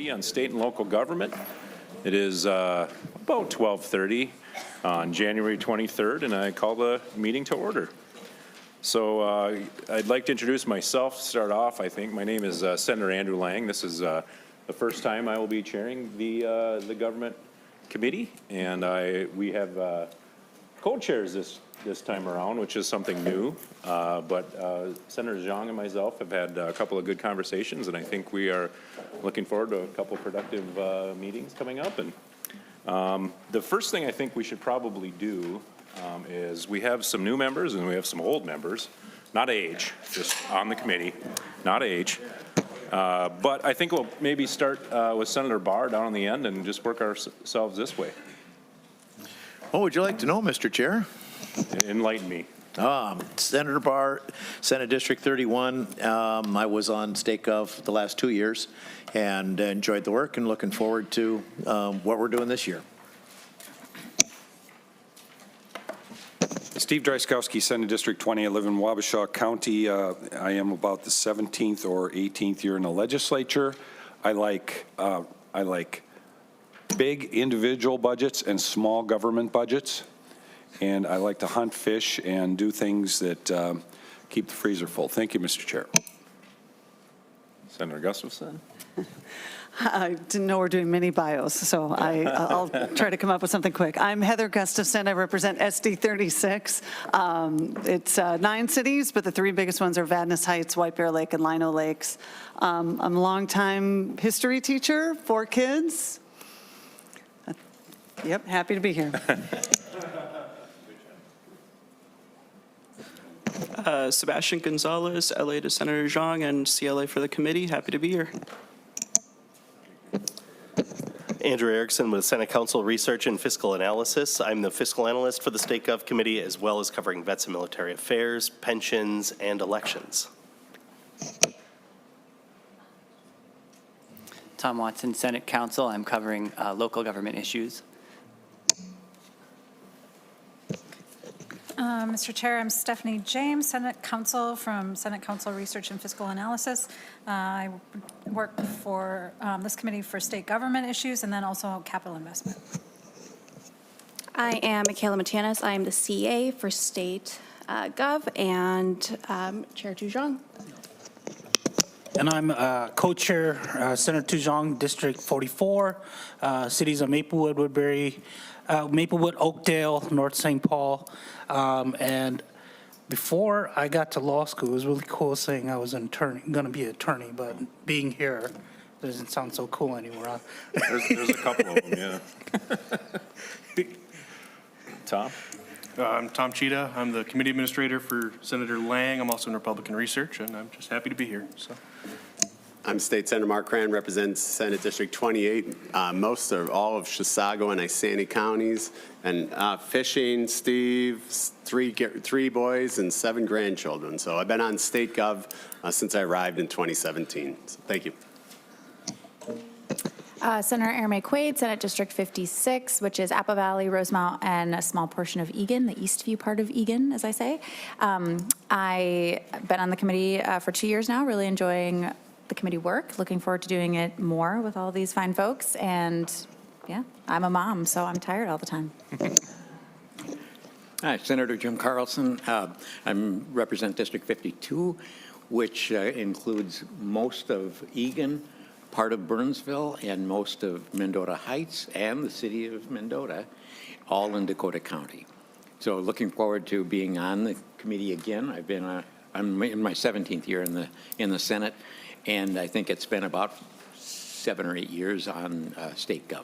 Committee on State and Local Government. It is about 12:30 on January 23rd, and I call the meeting to order. So I'd like to introduce myself to start off. I think my name is Senator Andrew Lang. This is the first time I will be chairing the Government Committee, and we have co-chairs this time around, which is something new. But Senator Zhang and myself have had a couple of good conversations, and I think we are looking forward to a couple productive meetings coming up. And the first thing I think we should probably do is we have some new members and we have some old members, not age, just on the committee, not age. But I think we'll maybe start with Senator Barr down on the end and just work ourselves this way. What would you like to know, Mr. Chair? Enlighten me. Senator Barr, Senate District 31. I was on State Gov the last 2 years and enjoyed the work and looking forward to what we're doing this year. Steve Dryskowski, Senate District 20. I live in Wabasha County. I am about the 17th or 18th year in the legislature. I like big individual budgets and small government budgets. And I like to hunt, fish, and do things that keep the freezer full. Thank you, Mr. Chair. Senator Gustafson. I didn't know we're doing mini bios, so I'll try to come up with something quick. I'm Heather Gustafson. I represent SD 36. It's 9 cities, but the 3 biggest ones are Vadnais Heights, White Bear Lake, and Lino Lakes. I'm a longtime history teacher, 4 kids. Yep, happy to be here. Sebastian Gonzalez, LA to Senator Zhang, and CLA for the committee. Happy to be here. Andrew Erickson with Senate Counsel Research and Fiscal Analysis. I'm the fiscal analyst for the State Gov Committee, as well as covering vets and military affairs, pensions, and elections. Tom Watson, Senate Counsel. I'm covering local government issues. Mr. Chair, I'm Stephanie James, Senate Counsel from Senate Counsel Research and Fiscal Analysis. I work for this committee for state government issues and then also capital investment. I am Michaela Matanis. I am the CA for State Gov and Chair Tu Zhang. And I'm co-chair, Senator Tu Zhang, District 44, cities of Maplewood, Woodbury, Maplewood, Oakdale, North St. Paul. And before I got to law school, it was really cool saying I was an attorney, going to be an attorney, but being here doesn't sound so cool anymore. Huh? There's a couple of them, yeah. Tom? I'm Tom Cheetah. I'm the committee administrator for Senator Lang. I'm also in Republican Research, and I'm just happy to be here. So. I'm State Senator Mark Cran, represents Senate District 28, most of all of Chisago and Isani counties, and fishing, Steve, three boys and 7 grandchildren. So I've been on State Gov since I arrived in 2017. So thank you. Senator Aramay Quaid, Senate District 56, which is Apple Valley, Rosemount, and a small portion of Egan, the Eastview part of Egan, as I say. I've been on the committee for 2 years now, really enjoying the committee work, looking forward to doing it more with all these fine folks, and yeah, I'm a mom, so I'm tired all the time. Hi, Senator Jim Carlson. I represent District 52, which includes most of Egan, part of Burnsville, and most of Mendota Heights and the city of Mendota, all in Dakota County. So looking forward to being on the committee again. I'm in my 17th year in the Senate, and I think it's been about 7 or 8 years on State Gov.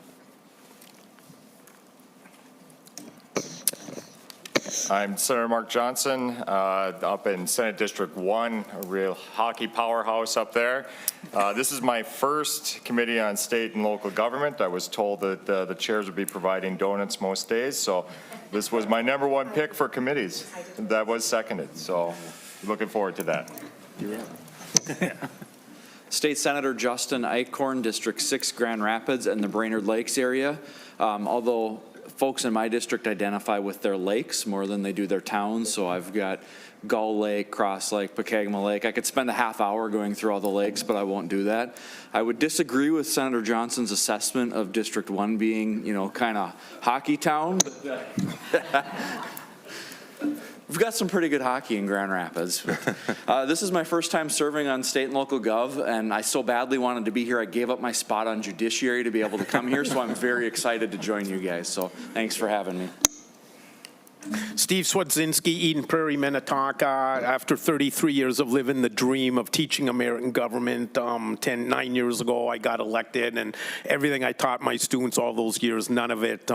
I'm Senator Mark Johnson, up in Senate District 1, a real hockey powerhouse up there. This is my first committee on state and local government. I was told that the chairs would be providing donuts most days, so this was my #1 pick for committees. That was seconded, so looking forward to that. State Senator Justin Eichhorn, District 6, Grand Rapids, and the Brainerd Lakes area. Although folks in my district identify with their lakes more than they do their towns. So I've got Gull Lake, Cross Lake, Pecagma Lake. I could spend a half hour going through all the lakes, but I won't do that. I would disagree with Senator Johnson's assessment of District 1 being, kind of hockey town. We've got some pretty good hockey in Grand Rapids. This is my first time serving on state and local gov, and I so badly wanted to be here, I gave up my spot on judiciary to be able to come here, so I'm very excited to join you guys. So thanks for having me. Steve Swedzinski, Eden Prairie, Minnetonka. After 33 years of living the dream of teaching American government, 9 years ago I got elected, and everything I taught my students all those years, none of it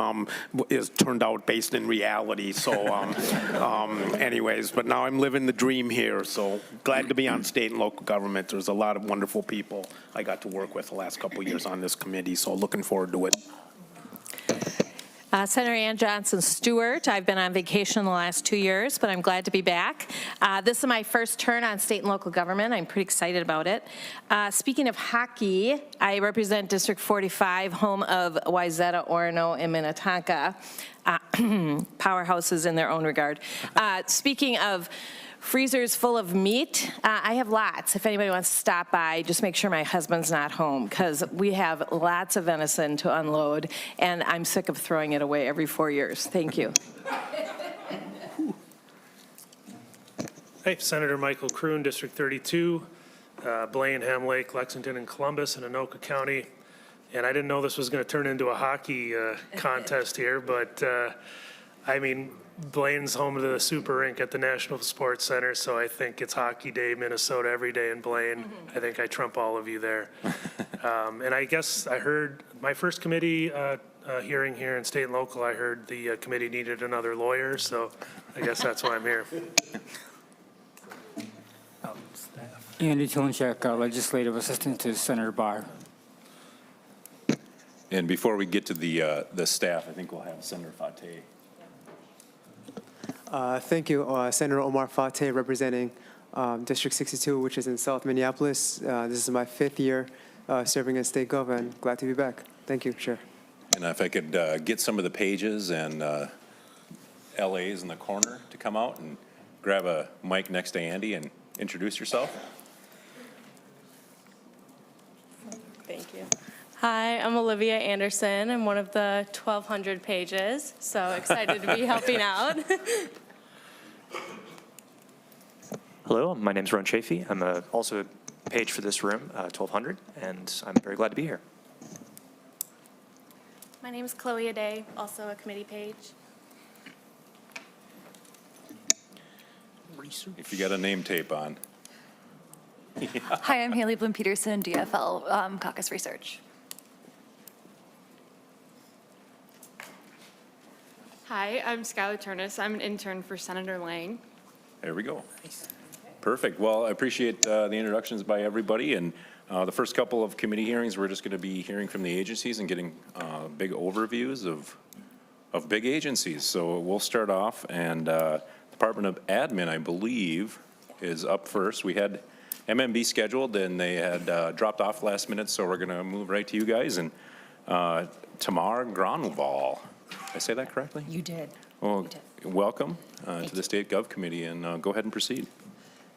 is turned out based in reality. So anyways, but now I'm living the dream here, so glad to be on state and local government. There's a lot of wonderful people I got to work with the last couple of years on this committee, so looking forward to it. Senator Ann Johnson Stewart. I've been on vacation the last 2 years, but I'm glad to be back. This is my first turn on state and local government. I'm pretty excited about it. Speaking of hockey, I represent District 45, home of Wayzata, Orono, and Minnetonka. Powerhouses in their own regard. Speaking of freezers full of meat, I have lots. If anybody wants to stop by, just make sure my husband's not home, because we have lots of venison to unload, and I'm sick of throwing it away every 4 years. Thank you. Hey, Senator Michael Kroon, District 32, Blaine, Ham Lake, Lexington, and Columbus in Anoka County. And I didn't know this was going to turn into a hockey contest here, but I mean, Blaine's home to the Super Rink at the National Sports Center, so I think it's Hockey Day, Minnesota, every day in Blaine. I think I trump all of you there. And I guess I heard my first committee hearing here in state and local, I heard the committee needed another lawyer, so I guess that's why I'm here. Andy Tilenchak, Legislative Assistant to Senator Barr. And before we get to the staff, I think we'll have Senator Fateh. Thank you. Senator Omar Fateh, representing District 62, which is in South Minneapolis. This is my 5th year serving as state gov, and glad to be back. Thank you, Chair. And if I could get some of the pages and LAs in the corner to come out and grab a mic next to Andy and introduce yourself. Thank you. Hi, I'm Olivia Anderson. I'm one of the 1,200 pages, so excited to be helping out. Hello, my name's Ron Chafee. I'm also a page for this room, 1,200, and I'm very glad to be here. My name is Chloe Aday, also a committee page. If you got a name tape on. Hi, I'm Haley Bloom-Peterson, DFL Caucus Research. Hi, I'm Skylar Turnus. I'm an intern for Senator Lang. There we go. Perfect. Well, I appreciate the introductions by everybody. And the first couple of committee hearings, we're just going to be hearing from the agencies and getting big overviews of big agencies. So we'll start off. And Department of Admin, I believe, is up first. We had MMB scheduled, and they had dropped off last minute. So we're going to move right to you guys. And Tamar Granval. Did I say that correctly? You did. Well, welcome to the State Gov Committee, and go ahead and proceed.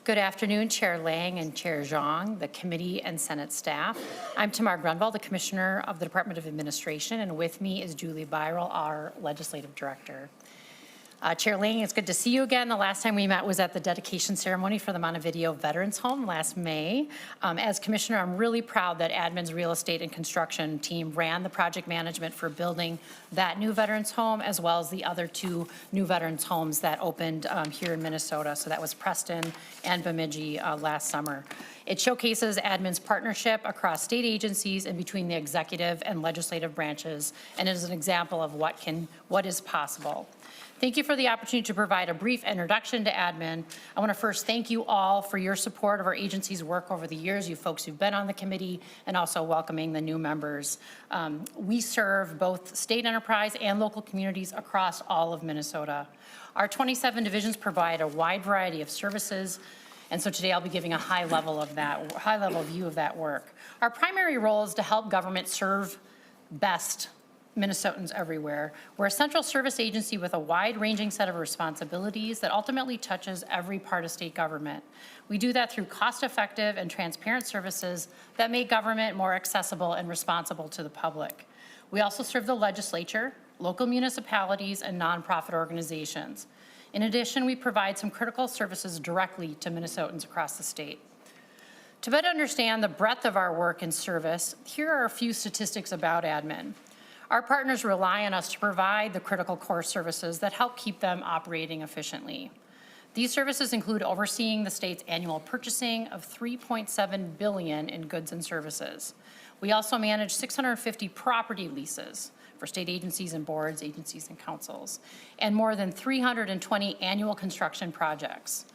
Good afternoon, Chair Lang and Chair Zhang, the committee and Senate staff. I'm Tamar Grunwald, the Commissioner of the Department of Administration, and with me is Julie Byral, our Legislative Director. Chair Lang, it's good to see you again. The last time we met was at the dedication ceremony for the Montevideo Veterans Home last May. As Commissioner, I'm really proud that Admin's real estate and construction team ran the project management for building that new Veterans Home, as well as the other 2 new Veterans Homes that opened here in Minnesota. So that was Preston and Bemidji last summer. It showcases Admin's partnership across state agencies and between the executive and legislative branches, and is an example of what is possible. Thank you for the opportunity to provide a brief introduction to Admin. I want to first thank you all for your support of our agency's work over the years, you folks who've been on the committee, and also welcoming the new members. We serve both state enterprise and local communities across all of Minnesota. Our 27 divisions provide a wide variety of services, and so today I'll be giving a high-level view of that work. Our primary role is to help government serve best Minnesotans everywhere. We're a central service agency with a wide-ranging set of responsibilities that ultimately touches every part of state government. We do that through cost-effective and transparent services that make government more accessible and responsible to the public. We also serve the legislature, local municipalities, and nonprofit organizations. In addition, we provide some critical services directly to Minnesotans across the state. To better understand the breadth of our work and service, here are a few statistics about admin. Our partners rely on us to provide the critical core services that help keep them operating efficiently. These services include overseeing the state's annual purchasing of $3.7 billion in goods and services. We also manage 650 property leases for state agencies and boards, agencies and councils, and more than 320 annual construction projects.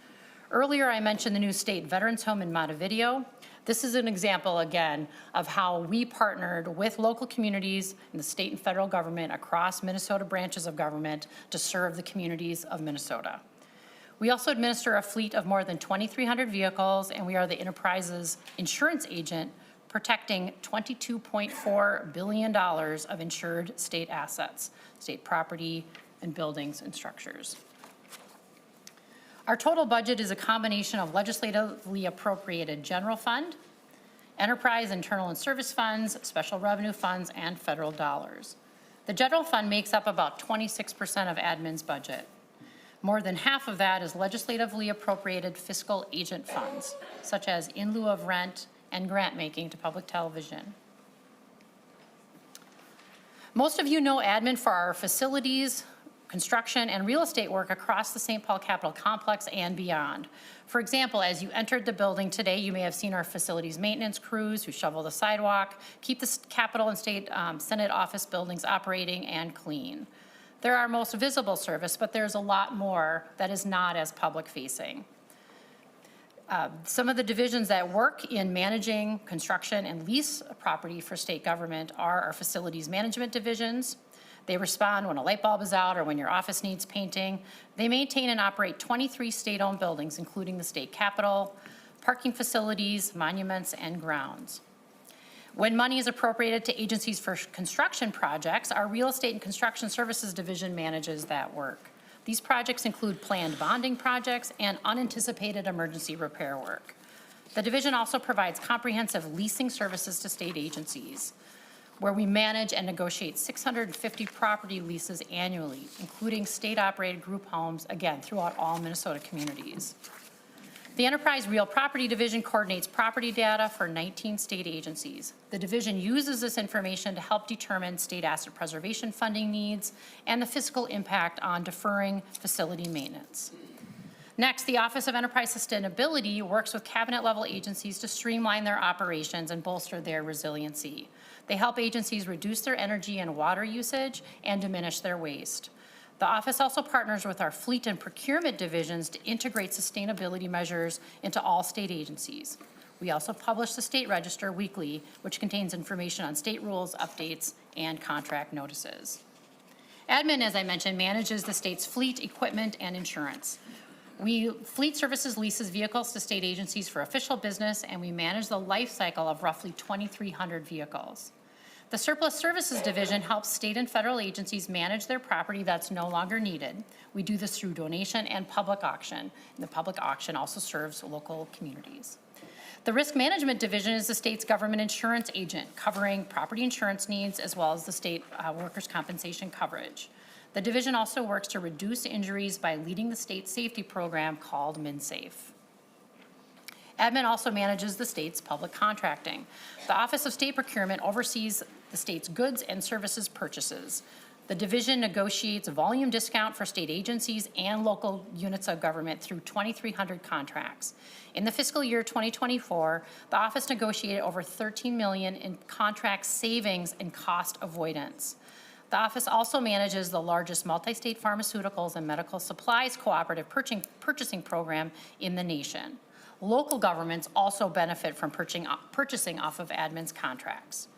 Earlier, I mentioned the new state veterans home in Montevideo. This is an example, again, of how we partnered with local communities and the state and federal government across Minnesota branches of government to serve the communities of Minnesota. We also administer a fleet of more than 2,300 vehicles, and we are the enterprise's insurance agent, protecting $22.4 billion of insured state assets, state property, and buildings and structures. Our total budget is a combination of legislatively appropriated general fund, enterprise, internal and service funds, special revenue funds, and federal dollars. The general fund makes up about 26% of admin's budget. More than half of that is legislatively appropriated fiscal agent funds, such as in lieu of rent and grant making to public television. Most of you know admin for our facilities, construction, and real estate work across the St. Paul Capitol Complex and beyond. For example, as you entered the building today, you may have seen our facilities maintenance crews who shovel the sidewalk, keep the Capitol and State Senate office buildings operating and clean. They're our most visible service, but there's a lot more that is not as public-facing. Some of the divisions that work in managing construction and lease property for state government are our facilities management divisions. They respond when a light bulb is out or when your office needs painting. They maintain and operate 23 state-owned buildings, including the state capitol, parking facilities, monuments, and grounds. When money is appropriated to agencies for construction projects, our Real Estate and Construction Services Division manages that work. These projects include planned bonding projects and unanticipated emergency repair work. The division also provides comprehensive leasing services to state agencies, where we manage and negotiate 650 property leases annually, including state-operated group homes, again, throughout all Minnesota communities. The Enterprise Real Property Division coordinates property data for 19 state agencies. The division uses this information to help determine state asset preservation funding needs and the fiscal impact on deferring facility maintenance. Next, the Office of Enterprise Sustainability works with cabinet-level agencies to streamline their operations and bolster their resiliency. They help agencies reduce their energy and water usage and diminish their waste. The office also partners with our fleet and procurement divisions to integrate sustainability measures into all state agencies. We also publish the State Register weekly, which contains information on state rules, updates, and contract notices. Admin, as I mentioned, manages the state's fleet, equipment, and insurance. Fleet Services leases vehicles to state agencies for official business, and we manage the life cycle of roughly 2,300 vehicles. The Surplus Services Division helps state and federal agencies manage their property that's no longer needed. We do this through donation and public auction. And the public auction also serves local communities. The Risk Management Division is the state's government insurance agent, covering property insurance needs as well as the state workers' compensation coverage. The division also works to reduce injuries by leading the state safety program called MinSafe. Admin also manages the state's public contracting. The Office of State Procurement oversees the state's goods and services purchases. The division negotiates a volume discount for state agencies and local units of government through 2,300 contracts. In the fiscal year 2024, the office negotiated over $13 million in contract savings and cost avoidance. The office also manages the largest multi-state pharmaceuticals and medical supplies cooperative purchasing program in the nation. Local governments also benefit from purchasing off of admin's contracts.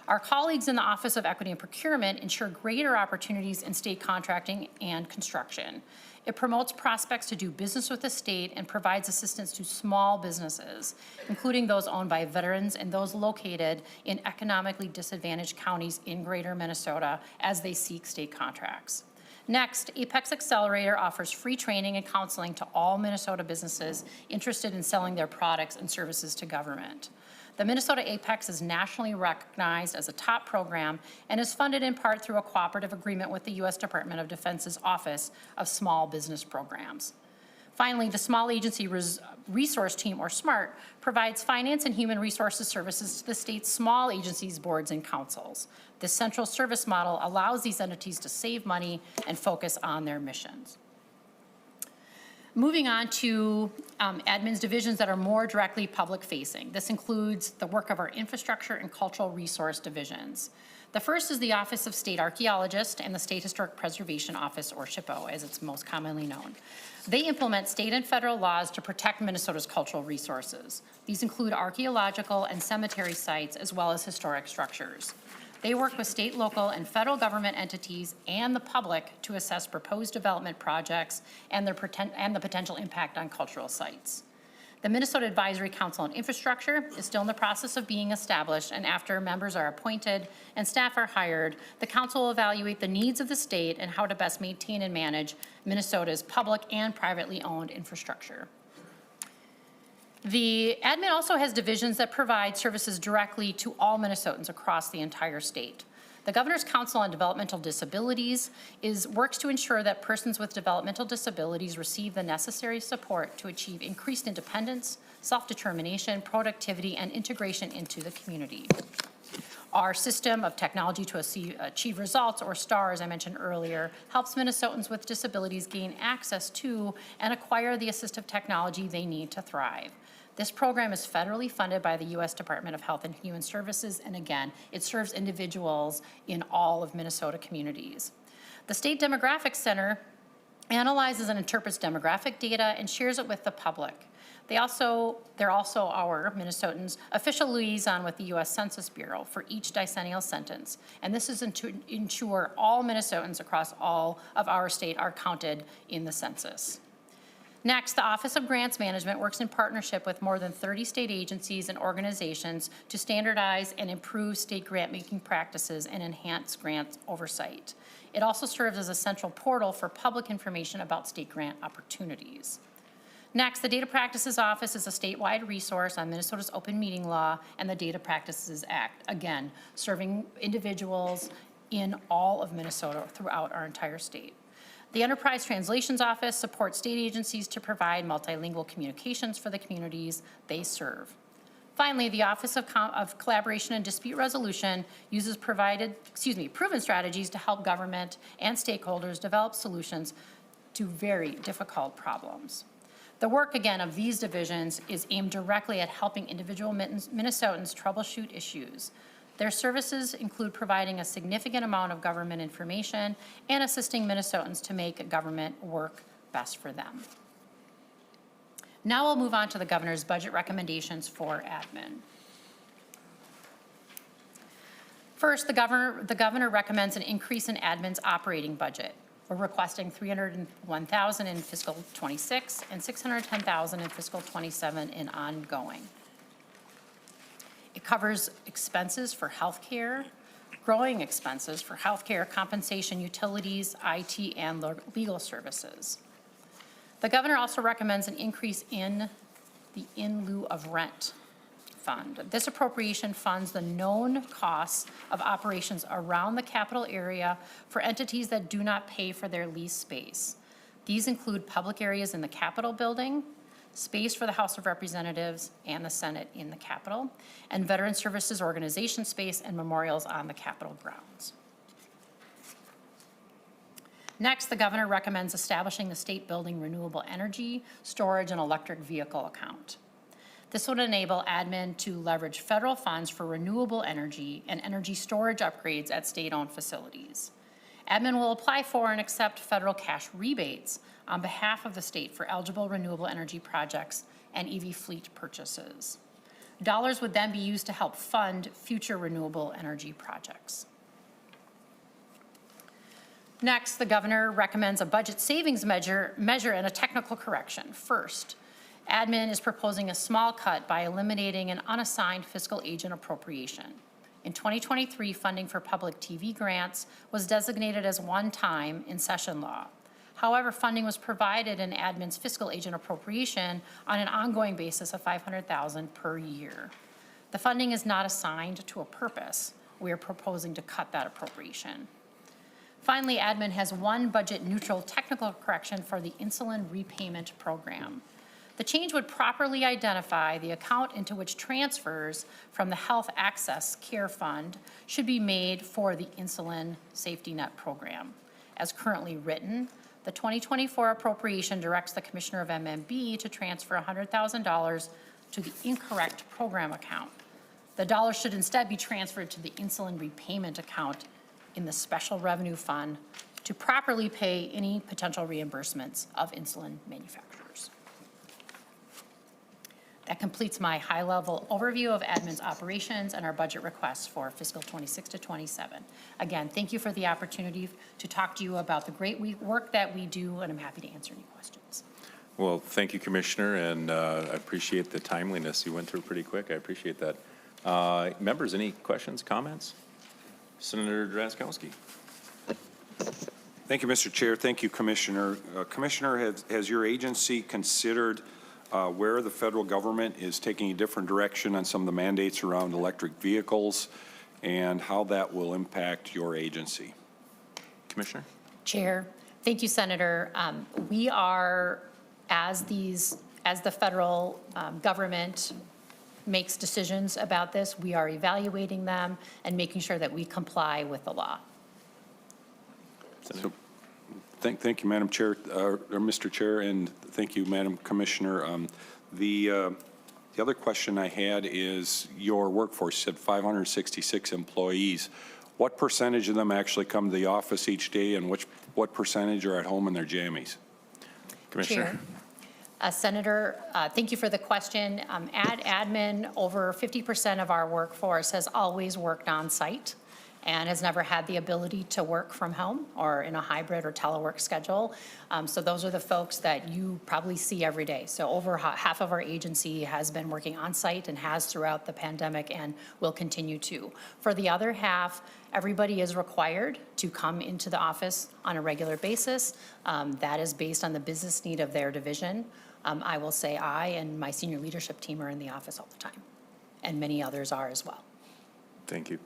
Our colleagues in the Office of Equity and Procurement ensure greater opportunities in state contracting and construction. It promotes prospects to do business with the state and provides assistance to small businesses, including those owned by veterans and those located in economically disadvantaged counties in greater Minnesota as they seek state contracts. Next, Apex Accelerator offers free training and counseling to all Minnesota businesses interested in selling their products and services to government. The Minnesota Apex is nationally recognized as a top program and is funded in part through a cooperative agreement with the U.S. Department of Defense's Office of Small Business Programs. Finally, the Small Agency Resource Team, or SMART, provides finance and human resources services to the state's small agencies, boards, and councils. This central service model allows these entities to save money and focus on their missions. Moving on to admin's divisions that are more directly public-facing. This includes the work of our infrastructure and cultural resource divisions. The first is the Office of State Archaeologist and the State Historic Preservation Office, or SHPO, as it's most commonly known. They implement state and federal laws to protect Minnesota's cultural resources. These include archaeological and cemetery sites, as well as historic structures. They work with state, local, and federal government entities and the public to assess proposed development projects and the potential impact on cultural sites. The Minnesota Advisory Council on Infrastructure is still in the process of being established, and after members are appointed and staff are hired, the council will evaluate the needs of the state and how to best maintain and manage Minnesota's public and privately owned infrastructure. The admin also has divisions that provide services directly to all Minnesotans across the entire state. The Governor's Council on Developmental Disabilities works to ensure that persons with developmental disabilities receive the necessary support to achieve increased independence, self-determination, productivity, and integration into the community. Our system of technology to achieve results, or STAR, as I mentioned earlier, helps Minnesotans with disabilities gain access to and acquire the assistive technology they need to thrive. This program is federally funded by the U.S. Department of Health and Human Services, and again, it serves individuals in all of Minnesota communities. The State Demographic Center analyzes and interprets demographic data and shares it with the public. They're also our Minnesotans' official liaison with the U.S. Census Bureau for each decennial census, and this is to ensure all Minnesotans across all of our state are counted in the census. Next, the Office of Grants Management works in partnership with more than 30 state agencies and organizations to standardize and improve state grant-making practices and enhance grants oversight. It also serves as a central portal for public information about state grant opportunities. Next, the Data Practices Office is a statewide resource on Minnesota's open meeting law and the Data Practices Act, again, serving individuals in all of Minnesota throughout our entire state. The Enterprise Translations Office supports state agencies to provide multilingual communications for the communities they serve. Finally, the Office of Collaboration and Dispute Resolution uses proven strategies to help government and stakeholders develop solutions to very difficult problems. The work, again, of these divisions is aimed directly at helping individual Minnesotans troubleshoot issues. Their services include providing a significant amount of government information and assisting Minnesotans to make government work best for them. Now we'll move on to the governor's budget recommendations for admin. First, the governor recommends an increase in admin's operating budget. We're requesting $301,000 in fiscal 26 and $610,000 in fiscal 27 in ongoing. It covers expenses for healthcare, growing expenses for healthcare, compensation, utilities, IT, and legal services. The governor also recommends an increase in the in lieu of rent fund. This appropriation funds the known costs of operations around the capital area for entities that do not pay for their leased space. These include public areas in the Capitol building, space for the House of Representatives and the Senate in the Capitol, and Veteran Services Organization space and memorials on the Capitol grounds. Next, the governor recommends establishing the state building renewable energy, storage, and electric vehicle account. This would enable admin to leverage federal funds for renewable energy and energy storage upgrades at state-owned facilities. Admin will apply for and accept federal cash rebates on behalf of the state for eligible renewable energy projects and EV fleet purchases. Dollars would then be used to help fund future renewable energy projects. Next, the governor recommends a budget savings measure and a technical correction. First, admin is proposing a small cut by eliminating an unassigned fiscal agent appropriation. In 2023, funding for public TV grants was designated as one-time in session law. However, funding was provided in admin's fiscal agent appropriation on an ongoing basis of $500,000 per year. The funding is not assigned to a purpose. We are proposing to cut that appropriation. Finally, admin has one budget-neutral technical correction for the insulin repayment program. The change would properly identify the account into which transfers from the Health Access Care Fund should be made for the insulin safety net program. As currently written, the 2024 appropriation directs the Commissioner of MMB to transfer $100,000 to the incorrect program account. The dollars should instead be transferred to the insulin repayment account in the Special Revenue Fund to properly pay any potential reimbursements of insulin manufacturers. That completes my high-level overview of admin's operations and our budget requests for fiscal 26 to 27. Again, thank you for the opportunity to talk to you about the great work that we do, and I'm happy to answer any questions. Well, thank you, Commissioner, and I appreciate the timeliness. You went through pretty quick. I appreciate that. Members, any questions, comments? Senator Drazkowski. Thank you, Mr. Chair. Thank you, Commissioner. Commissioner, has your agency considered where the federal government is taking a different direction on some of the mandates around electric vehicles and how that will impact your agency? Commissioner? Chair, thank you, Senator. We are, as the federal government makes decisions about this, we are evaluating them and making sure that we comply with the law. So, thank you, Madam Chair, or Mr. Chair, and thank you, Madam Commissioner. The other question I had is your workforce. You said 566 employees. What percentage of them actually come to the office each day, and what percentage are at home in their jammies? Commissioner. Chair. Senator, thank you for the question. At admin, over 50% of our workforce has always worked on site and has never had the ability to work from home or in a hybrid or telework schedule. So those are the folks that you probably see every day. So over half of our agency has been working on site and has throughout the pandemic and will continue to. For the other half, everybody is required to come into the office on a regular basis. That is based on the business need of their division. I will say I and my senior leadership team are in the office all the time, and many others are as well. Thank you.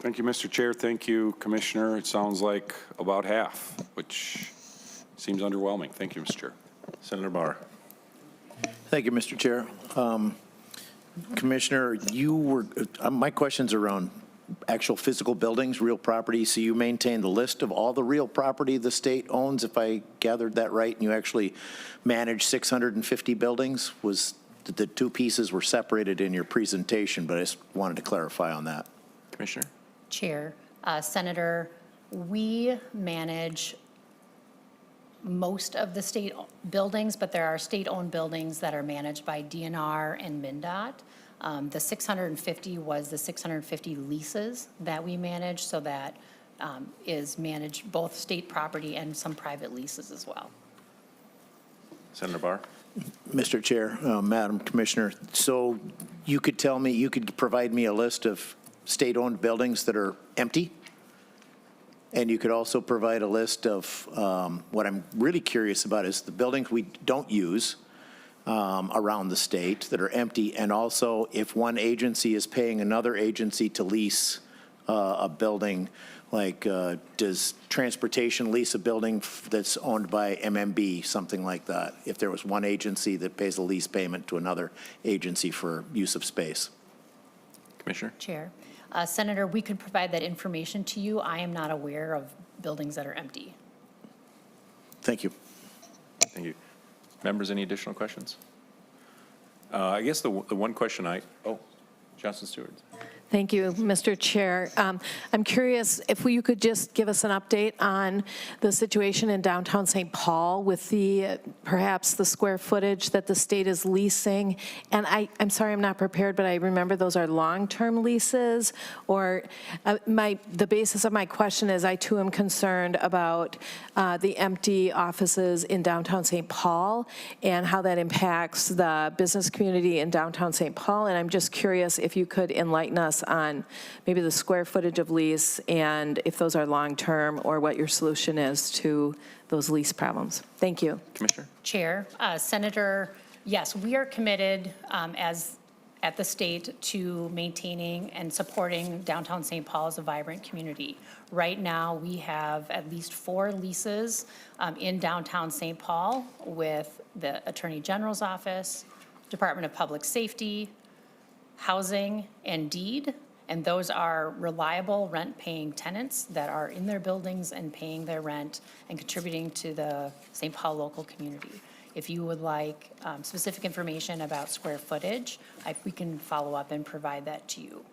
Thank you, Mr. Chair. Thank you, Commissioner. It sounds like about half, which seems underwhelming. Thank you, Mr. Chair. Senator Barr. Thank you, Mr. Chair. Commissioner, my question's around actual physical buildings, real property. So you maintain the list of all the real property the state owns, if I gathered that right, and you actually manage 650 buildings? Was the two pieces were separated in your presentation, but I just wanted to clarify on that. Commissioner? Chair, Senator, we manage most of the state buildings, but there are state-owned buildings that are managed by DNR and MnDOT. The 650 was the 650 leases that we manage, so that is managed both state property and some private leases as well. Senator Barr. Mr. Chair, Madam Commissioner, so you could provide me a list of state-owned buildings that are empty? And you could also provide a list of, what I'm really curious about is the buildings we don't use around the state that are empty, and also if one agency is paying another agency to lease a building, like does transportation lease a building that's owned by MMB, something like that, if there was one agency that pays a lease payment to another agency for use of space? Commissioner? Chair. Senator, we could provide that information to you. I am not aware of buildings that are empty. Thank you. Thank you. Members, any additional questions? I guess the one question Johnson Stewart. Thank you, Mr. Chair. I'm curious if you could just give us an update on the situation in downtown St. Paul with perhaps the square footage that the state is leasing. And I'm sorry, I'm not prepared, but I remember those are long-term leases. Or the basis of my question is I too am concerned about the empty offices in downtown St. Paul and how that impacts the business community in downtown St. Paul. And I'm just curious if you could enlighten us on maybe the square footage of lease and if those are long-term or what your solution is to those lease problems. Thank you. Commissioner? Chair, Senator, yes, we are committed at the state to maintaining and supporting downtown St. Paul as a vibrant community. Right now, we have at least 4 leases in downtown St. Paul with the Attorney General's Office, Department of Public Safety, Housing, and Deed. And those are reliable rent-paying tenants that are in their buildings and paying their rent and contributing to the St. Paul local community. If you would like specific information about square footage, we can follow up and provide that to you.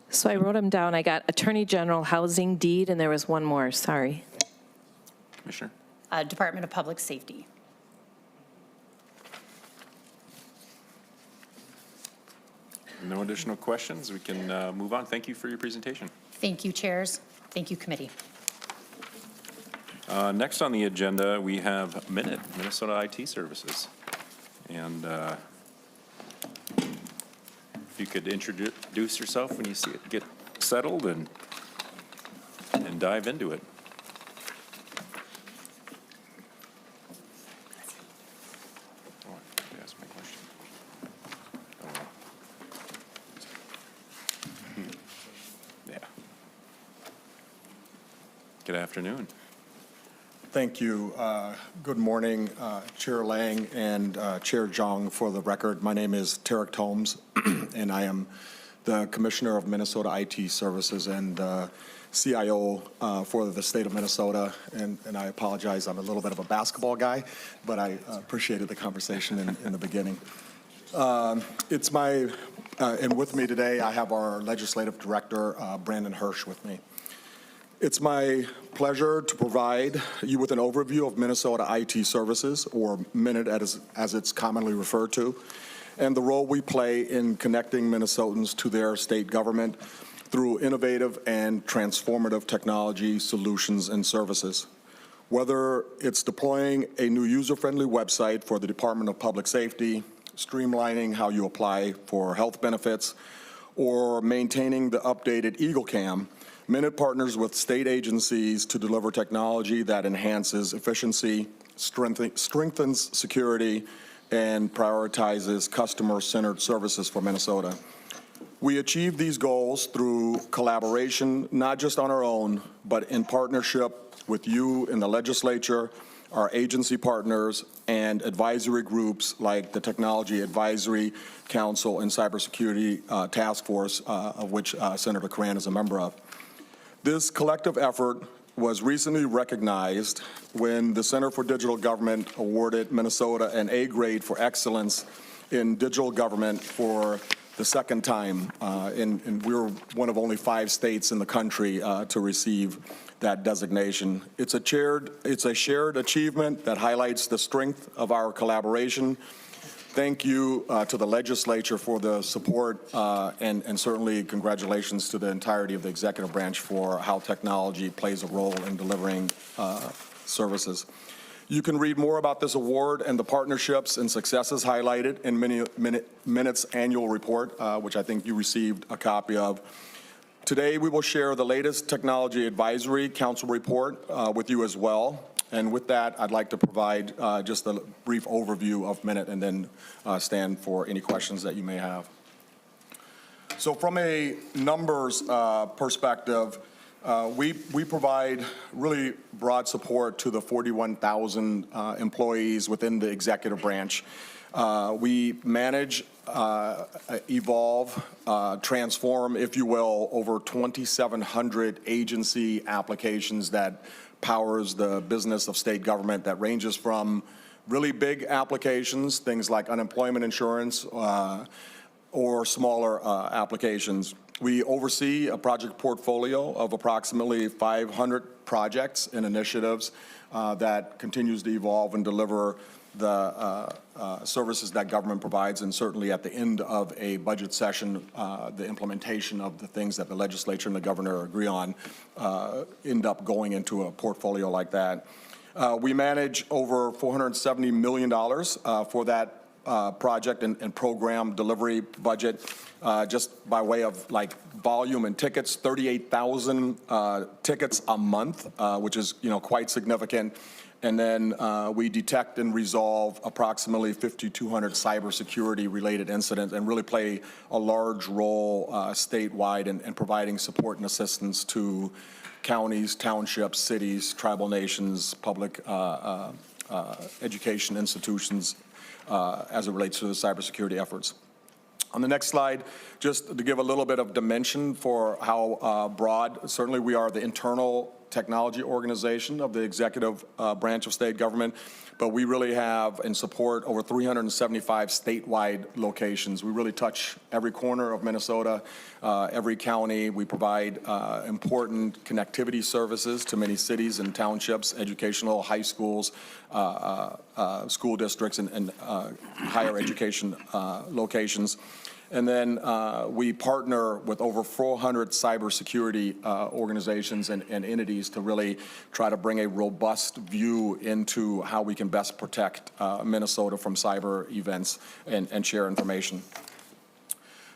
So I wrote them down. I got Attorney General, Housing, Deed, and there was one more. Sorry. Commissioner? Department of Public Safety. No additional questions. We can move on. Thank you for your presentation. Thank you, chairs. Thank you, committee. Next on the agenda, we have Minnesota IT Services. And if you could introduce yourself when you see it get settled and dive into it. Oh, I forgot to ask my question. Yeah. Good afternoon. Thank you. Good morning, Chair Lang and Chair Zhang. For the record, my name is Tarek Tomes, and I am the Commissioner of Minnesota IT Services and CIO for the state of Minnesota. And I apologize, I'm a little bit of a basketball guy, but I appreciated the conversation in the beginning. It's my, and with me today, I have our Legislative Director, Brandon Hirsch, with me. It's my pleasure to provide you with an overview of Minnesota IT Services, or MINIT as it's commonly referred to, and the role we play in connecting Minnesotans to their state government through innovative and transformative technology solutions and services. Whether it's deploying a new user-friendly website for the Department of Public Safety, streamlining how you apply for health benefits, or maintaining the updated EagleCam, MINIT partners with state agencies to deliver technology that enhances efficiency, strengthens security, and prioritizes customer-centered services for Minnesota. We achieve these goals through collaboration, not just on our own, but in partnership with you in the legislature, our agency partners, and advisory groups like the Technology Advisory Council and Cybersecurity Task Force, of which Senator Cran is a member of. This collective effort was recently recognized when the Center for Digital Government awarded Minnesota an A grade for excellence in digital government for the second time. And we're one of only 5 states in the country to receive that designation. It's a shared achievement that highlights the strength of our collaboration. Thank you to the legislature for the support, and certainly congratulations to the entirety of the executive branch for how technology plays a role in delivering services. You can read more about this award and the partnerships and successes highlighted in MINIT's annual report, which I think you received a copy of. Today, we will share the latest Technology Advisory Council report with you as well. And with that, I'd like to provide just a brief overview of MINIT and then stand for any questions that you may have. So from a numbers perspective, we provide really broad support to the 41,000 employees within the executive branch. We manage, evolve, transform, if you will, over 2,700 agency applications that powers the business of state government that ranges from really big applications, things like unemployment insurance, or smaller applications. We oversee a project portfolio of approximately 500 projects and initiatives that continues to evolve and deliver the services that government provides, and certainly at the end of a budget session, the implementation of the things that the legislature and the governor agree on end up going into a portfolio like that. We manage over $470 million for that project and program delivery budget. Just by way of like volume and tickets, 38,000 tickets a month, which is quite significant. And then we detect and resolve approximately 5,200 cybersecurity related incidents and really play a large role statewide in providing support and assistance to counties, townships, cities, tribal nations, public education institutions as it relates to the cybersecurity efforts. On the next slide, just to give a little bit of dimension for how broad, certainly we are the internal technology organization of the executive branch of state government, but we really have and support over 375 statewide locations. We really touch every corner of Minnesota, every county. We provide important connectivity services to many cities and townships, educational, high schools, school districts, and higher education locations. And then we partner with over 400 cybersecurity organizations and entities to really try to bring a robust view into how we can best protect Minnesota from cyber events and share information.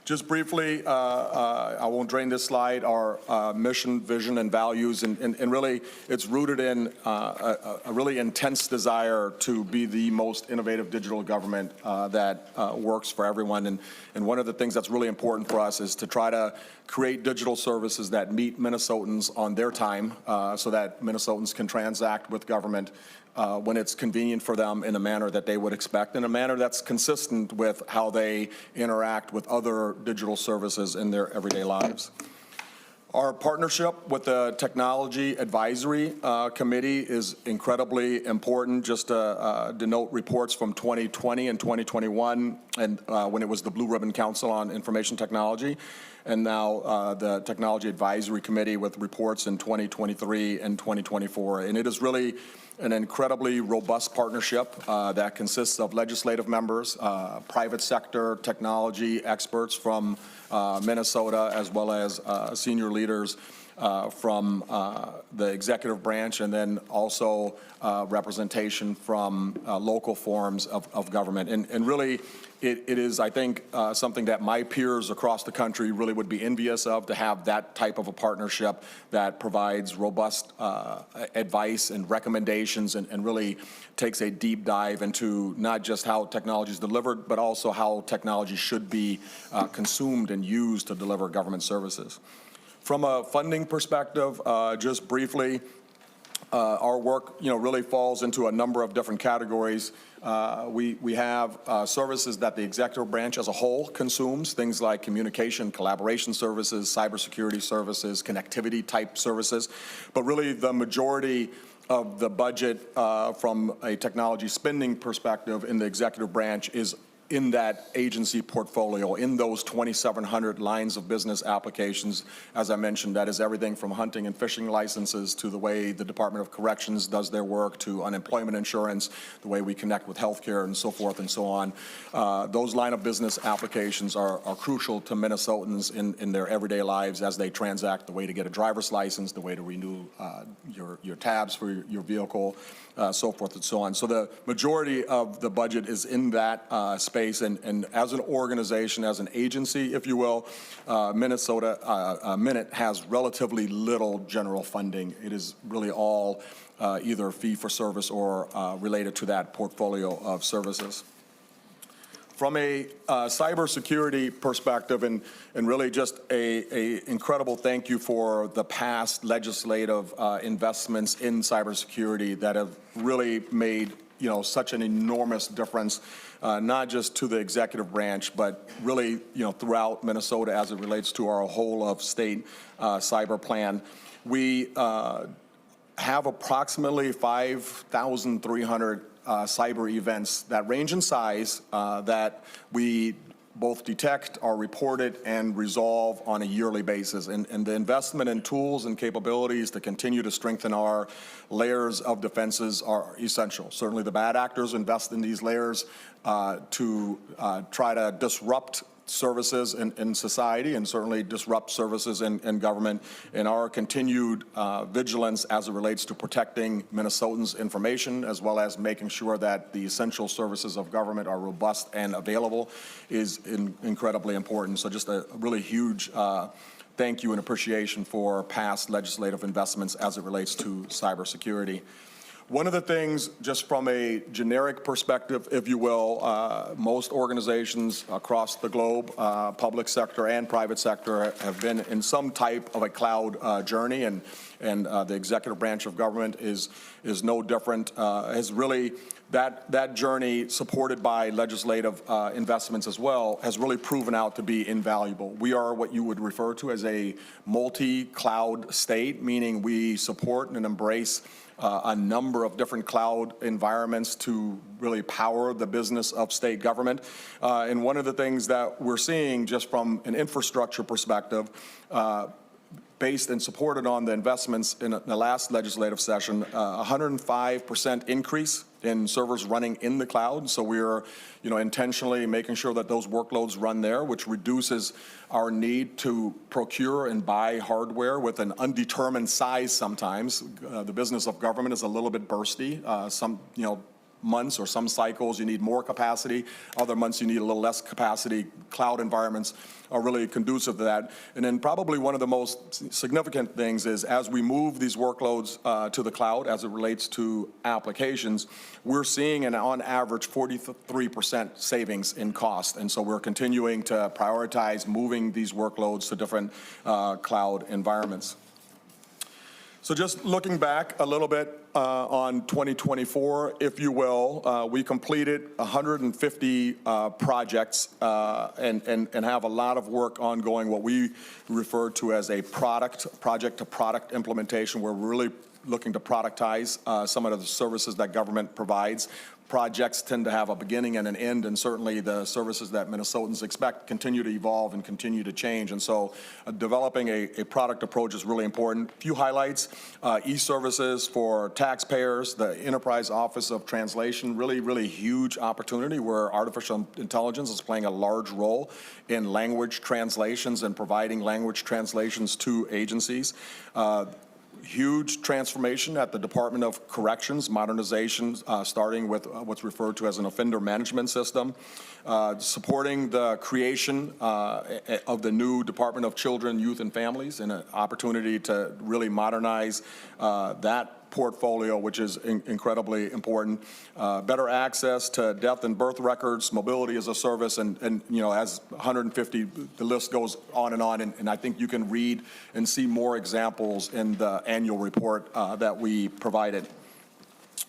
Just briefly, I won't drain this slide, our mission, vision, and values, and really it's rooted in a really intense desire to be the most innovative digital government that works for everyone. And one of the things that's really important for us is to try to create digital services that meet Minnesotans on their time so that Minnesotans can transact with government when it's convenient for them in a manner that they would expect, in a manner that's consistent with how they interact with other digital services in their everyday lives. Our partnership with the Technology Advisory Committee is incredibly important. Just to denote reports from 2020 and 2021, and when it was the Blue Ribbon Council on Information Technology, and now the Technology Advisory Committee with reports in 2023 and 2024. And it is really an incredibly robust partnership that consists of legislative members, private sector, technology experts from Minnesota, as well as senior leaders from the executive branch, and then also representation from local forms of government. And really, it is, I think, something that my peers across the country really would be envious of, to have that type of a partnership that provides robust advice and recommendations and really takes a deep dive into not just how technology is delivered, but also how technology should be consumed and used to deliver government services. From a funding perspective, just briefly, our work, really falls into a number of different categories. We have services that the executive branch as a whole consumes, things like communication, collaboration services, cybersecurity services, connectivity type services. But really the majority of the budget from a technology spending perspective in the executive branch is in that agency portfolio, in those 2,700 lines of business applications. As I mentioned, that is everything from hunting and fishing licenses to the way the Department of Corrections does their work, to unemployment insurance, the way we connect with healthcare, and so forth and so on. Those line of business applications are crucial to Minnesotans in their everyday lives as they transact, the way to get a driver's license, the way to renew your tabs for your vehicle, so forth and so on. So the majority of the budget is in that space, and as an organization, as an agency, if you will, Minute has relatively little general funding. It is really all either fee for service or related to that portfolio of services. From a cybersecurity perspective, and really just a incredible thank you for the past legislative investments in cybersecurity that have really made such an enormous difference, not just to the executive branch, but really throughout Minnesota as it relates to our whole of state cyber plan. We have approximately 5,300 cyber events that range in size that we both detect, are reported, and resolve on a yearly basis. And the investment in tools and capabilities to continue to strengthen our layers of defenses are essential. Certainly the bad actors invest in these layers to try to disrupt services in society and certainly disrupt services in government, and our continued vigilance as it relates to protecting Minnesotans' information as well as making sure that the essential services of government are robust and available is incredibly important. So just a really huge thank you and appreciation for past legislative investments as it relates to cybersecurity. One of the things, just from a generic perspective, if you will, most organizations across the globe, public sector and private sector, have been in some type of a cloud journey, and the executive branch of government is no different. Has really that journey, supported by legislative investments as well, has really proven out to be invaluable. We are what you would refer to as a multi-cloud state, meaning we support and embrace a number of different cloud environments to really power the business of state government. And one of the things that we're seeing just from an infrastructure perspective, based and supported on the investments in the last legislative session, 105% increase in servers running in the cloud. So we're, intentionally making sure that those workloads run there, which reduces our need to procure and buy hardware with an undetermined size sometimes. The business of government is a little bit bursty. Some, months or some cycles you need more capacity, other months you need a little less capacity. Cloud environments are really conducive to that. And then probably one of the most significant things is as we move these workloads to the cloud as it relates to applications, we're seeing an on average 43% savings in cost. And so we're continuing to prioritize moving these workloads to different cloud environments. So just looking back a little bit on 2024, if you will, we completed 150 projects and have a lot of work ongoing, what we refer to as a project-to-product implementation. We're really looking to productize some of the services that government provides. Projects tend to have a beginning and an end, and certainly the services that Minnesotans expect continue to evolve and continue to change. And so developing a product approach is really important. A few highlights: e-services for taxpayers, the Enterprise Office of Translation, really huge opportunity where artificial intelligence is playing a large role in language translations and providing language translations to agencies. Huge transformation at the Department of Corrections, modernization, starting with what's referred to as an offender management system, supporting the creation of the new Department of Children, Youth, and Families, and an opportunity to really modernize that portfolio, which is incredibly important. Better access to death and birth records, mobility as a service, and as 150, the list goes on, and I think you can read and see more examples in the annual report that we provided.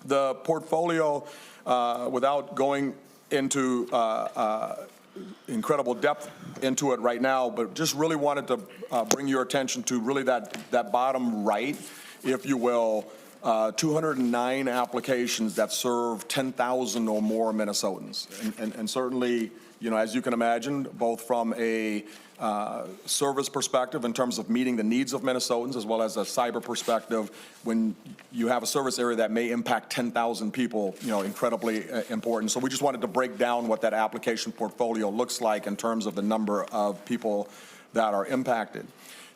The portfolio, without going into incredible depth into it right now, but just really wanted to bring your attention to really that bottom right, if you will. 209 applications that serve 10,000 or more Minnesotans. And certainly, as you can imagine, both from a service perspective in terms of meeting the needs of Minnesotans, as well as a cyber perspective, when you have a service area that may impact 10,000 people, incredibly important. So we just wanted to break down what that application portfolio looks like in terms of the number of people that are impacted.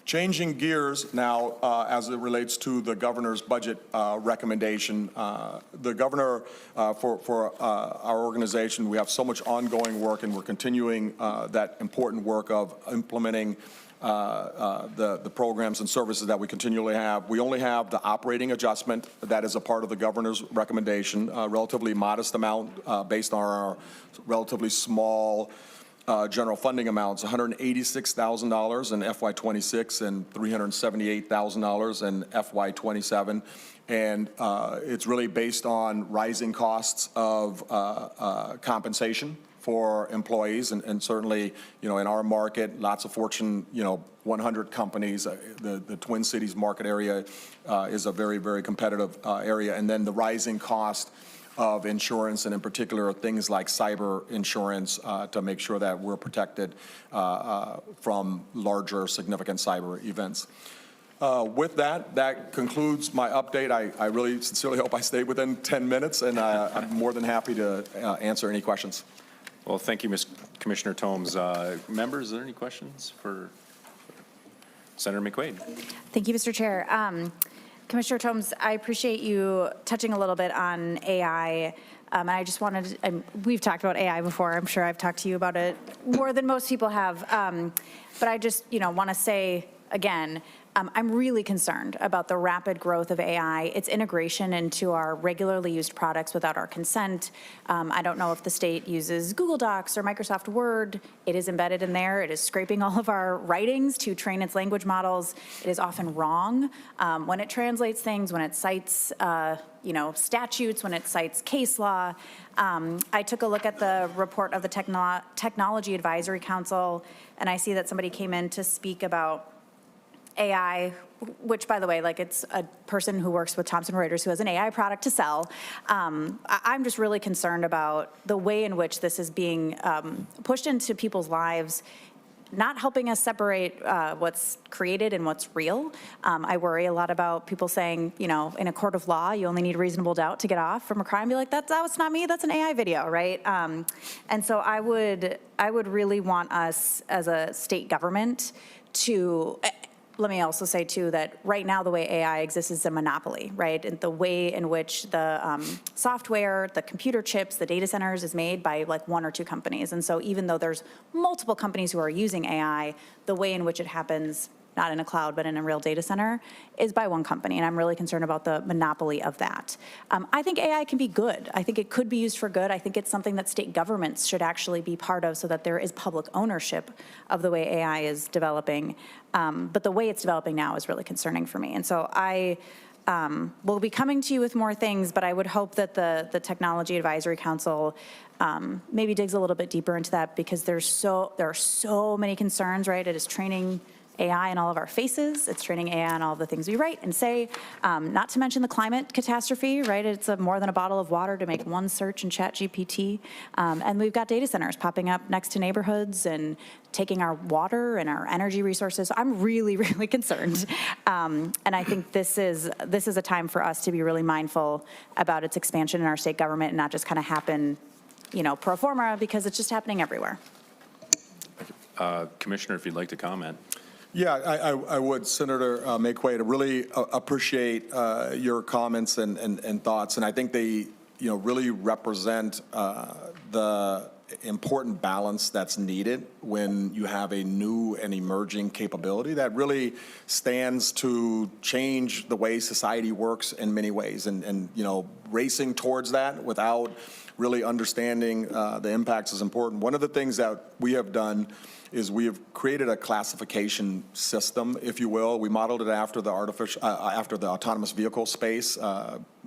Changing gears now as it relates to the governor's budget recommendation. The governor, for our organization, we have so much ongoing work, and we're continuing that important work of implementing the programs and services that we continually have. We only have the operating adjustment that is a part of the governor's recommendation, a relatively modest amount based on our relatively small general funding amounts, $186,000 in FY26 and $378,000 in FY27. And it's really based on rising costs of compensation for employees, and certainly, in our market, lots of Fortune, 100 companies. The Twin Cities market area is a very competitive area, and then the rising cost of insurance, and in particular, things like cyber insurance to make sure that we're protected from larger significant cyber events. With that, that concludes my update. I really sincerely hope I stayed within 10 minutes, and I'm more than happy to answer any questions. Well, thank you, Commissioner Tomes. Members, are there any questions for Senator McQuaid? Thank you, Mr. Chair. Commissioner Tomes, I appreciate you touching a little bit on AI. And I just wanted, we've talked about AI before. I'm sure I've talked to you about it more than most people have. But I just, want to say again, I'm really concerned about the rapid growth of AI, its integration into our regularly used products without our consent. I don't know if the state uses Google Docs or Microsoft Word. It is embedded in there. It is scraping all of our writings to train its language models. It is often wrong when it translates things, when it cites statutes, when it cites case law. I took a look at the report of the Technology Advisory Council, and I see that somebody came in to speak about AI, which, by the way, it's a person who works with Thomson Reuters who has an AI product to sell. I'm just really concerned about the way in which this is being pushed into people's lives, not helping us separate what's created and what's real. I worry a lot about people saying, in a court of law, you only need reasonable doubt to get off from a crime. Be like, that's not me, that's an AI video, right? And so I would really want us as a state government to, let me also say, too, that right now the way AI exists is a monopoly, right? And the way in which the software, the computer chips, the data centers is made by one or two companies. And so even though there's multiple companies who are using AI, the way in which it happens, not in a cloud, but in a real data center, is by one company. And I'm really concerned about the monopoly of that. I think AI can be good. I think it could be used for good. I think it's something that state governments should actually be part of so that there is public ownership of the way AI is developing. But the way it's developing now is really concerning for me. And so I will be coming to you with more things, but I would hope that the Technology Advisory Council maybe digs a little bit deeper into that, because there are so many concerns, right? It is training AI in all of our faces. It's training AI on all of the things we write and say, not to mention the climate catastrophe, right? It's more than a bottle of water to make one search in ChatGPT. And we've got data centers popping up next to neighborhoods and taking our water and our energy resources. So I'm really, really concerned. And I think this is a time for us to be really mindful about its expansion in our state government and not just kind of happen, pro forma, because it's just happening everywhere. Commissioner, if you'd like to comment. Yeah, I would, Senator McQuaid. I really appreciate your comments and thoughts, and I think they, really represent the important balance that's needed when you have a new and emerging capability that really stands to change the way society works in many ways, and racing towards that without really understanding the impacts is important. One of the things that we have done is we have created a classification system, if you will. We modeled it after the autonomous vehicle space,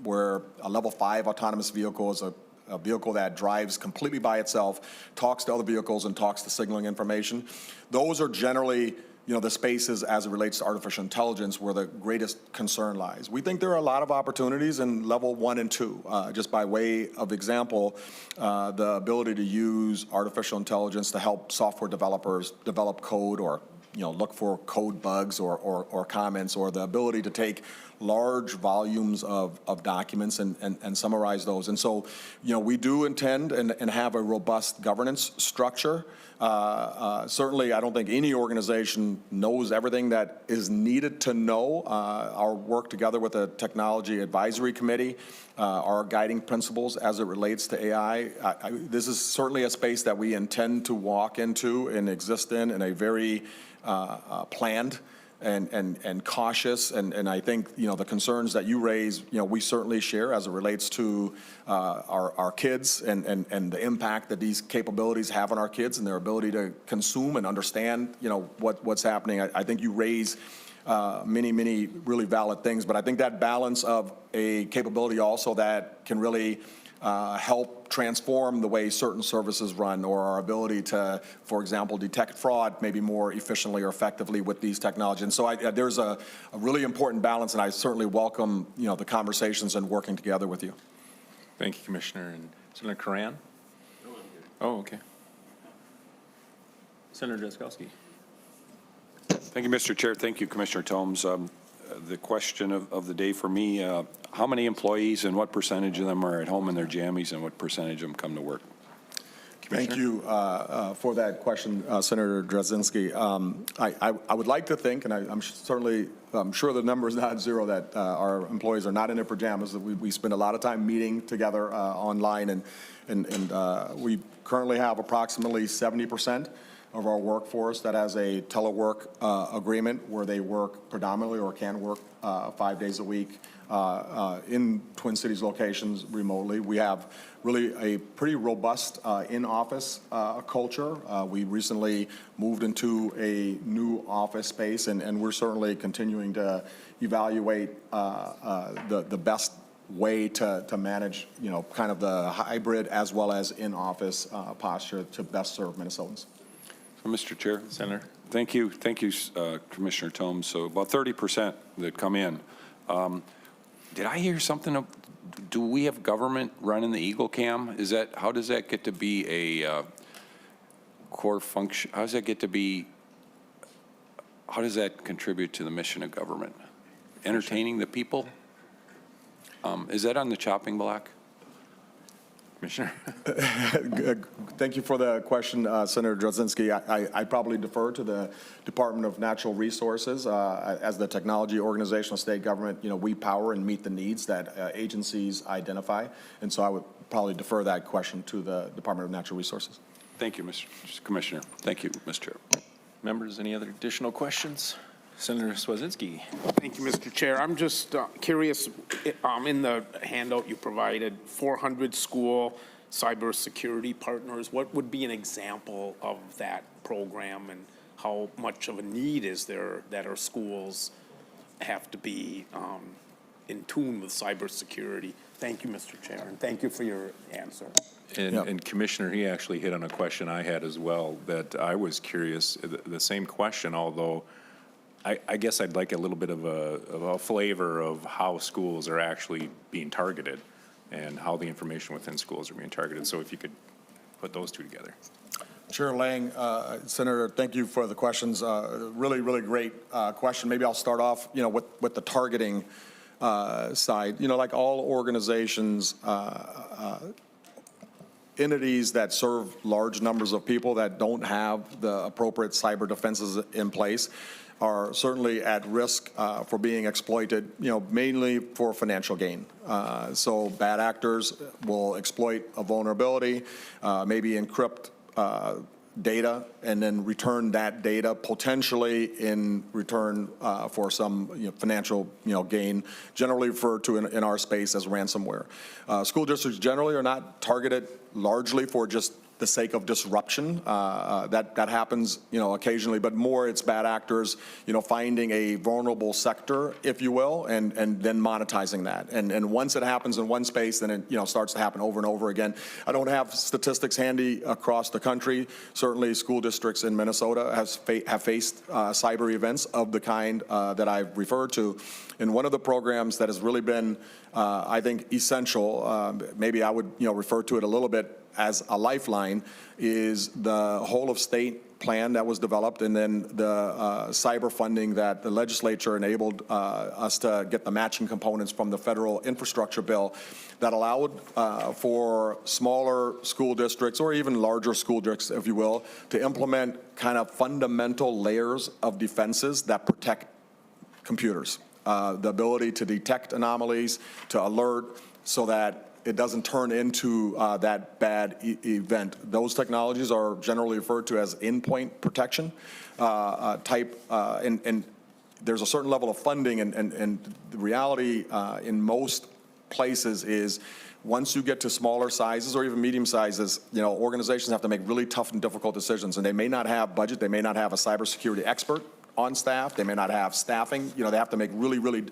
where a level 5 autonomous vehicle is a vehicle that drives completely by itself, talks to other vehicles, and talks to signaling information. Those are generally, the spaces as it relates to artificial intelligence where the greatest concern lies. We think there are a lot of opportunities in level 1 and 2. Just by way of example, the ability to use artificial intelligence to help software developers develop code, or look for code bugs or comments, or the ability to take large volumes of documents and summarize those. And so, we do intend and have a robust governance structure. Certainly, I don't think any organization knows everything that is needed to know. Our work together with the Technology Advisory Committee, our guiding principles as it relates to AI, this is certainly a space that we intend to walk into and exist in a very planned and cautious, and I think the concerns that you raise, we certainly share as it relates to our kids and the impact that these capabilities have on our kids and their ability to consume and understand what's happening. I think you raise many really valid things, but I think that balance of a capability also that can really help transform the way certain services run, or our ability to, for example, detect fraud maybe more efficiently or effectively with these technologies. And so there's a really important balance, and I certainly welcome the conversations and working together with you. Thank you, Commissioner. And Senator Karan? Oh, okay. Senator Drazkowski. Thank you, Mr. Chair. Thank you, Commissioner Tomes. The question of the day for me, how many employees and what percentage of them are at home in their jammies and what percentage of them come to work? Thank you for that question, Senator Drazkowski. I would like to think, and I'm sure the number is not zero, that our employees are not in their pajamas. That we spend a lot of time meeting together online, and we currently have approximately 70% of our workforce that has a telework agreement where they work predominantly or can work 5 days a week in Twin Cities locations remotely. We have really a pretty robust in-office culture. We recently moved into a new office space, and we're certainly continuing to evaluate the best way to manage, kind of the hybrid as well as in-office posture to best serve Minnesotans. Mr. Chair. Senator. Thank you, Commissioner Tomes. So about 30% that come in. Did I hear something? Do we have government running the Eagle Cam? How does that get to be a core function? How does that contribute to the mission of government? Entertaining the people? Is that on the chopping block? Commissioner. Thank you for the question, Senator Drazkowski. I probably defer to the Department of Natural Resources. As the technology organization of state government, we power and meet the needs that agencies identify. And so I would probably defer that question to the Department of Natural Resources. Thank you, Mr. Commissioner. Thank you, Mr. Chair. Members, any other additional questions? Senator Swedzinski. Thank you, Mr. Chair. I'm just curious, in the handout you provided, 400 school cybersecurity partners, what would be an example of that program, and how much of a need is there that our schools have to be in tune with cybersecurity? Thank you, Mr. Chair, and thank you for your answer. And Commissioner, he actually hit on a question I had as well, that I was curious, the same question, although I guess I'd like a little bit of a flavor of how schools are actually being targeted and how the information within schools are being targeted. So if you could put those two together. Chair Lang, Senator, thank you for the questions. Really, really great question. Maybe I'll start off, with the targeting side. Like all organizations, entities that serve large numbers of people that don't have the appropriate cyber defenses in place are certainly at risk for being exploited, mainly for financial gain. So bad actors will exploit a vulnerability, maybe encrypt data, and then return that data potentially in return for some financial gain, generally referred to in our space as ransomware. School districts generally are not targeted largely for just the sake of disruption. That happens, occasionally, but more it's bad actors, finding a vulnerable sector, if you will, and then monetizing that. And once it happens in one space, then it, starts to happen over and over again. I don't have statistics handy across the country. Certainly school districts in Minnesota have faced cyber events of the kind that I've referred to. And one of the programs that has really been, I think, essential, maybe I would, refer to it a little bit as a lifeline, is the whole of state plan that was developed, and then the cyber funding that the legislature enabled us to get the matching components from the federal infrastructure bill that allowed for smaller school districts, or even larger school districts, if you will, to implement kind of fundamental layers of defenses that protect computers. The ability to detect anomalies, to alert, so that it doesn't turn into that bad event. Those technologies are generally referred to as endpoint protection type, and there's a certain level of funding, and the reality in most places is once you get to smaller sizes or even medium sizes, organizations have to make really tough and difficult decisions, and they may not have budget, they may not have a cybersecurity expert on staff, they may not have staffing, they have to make really, really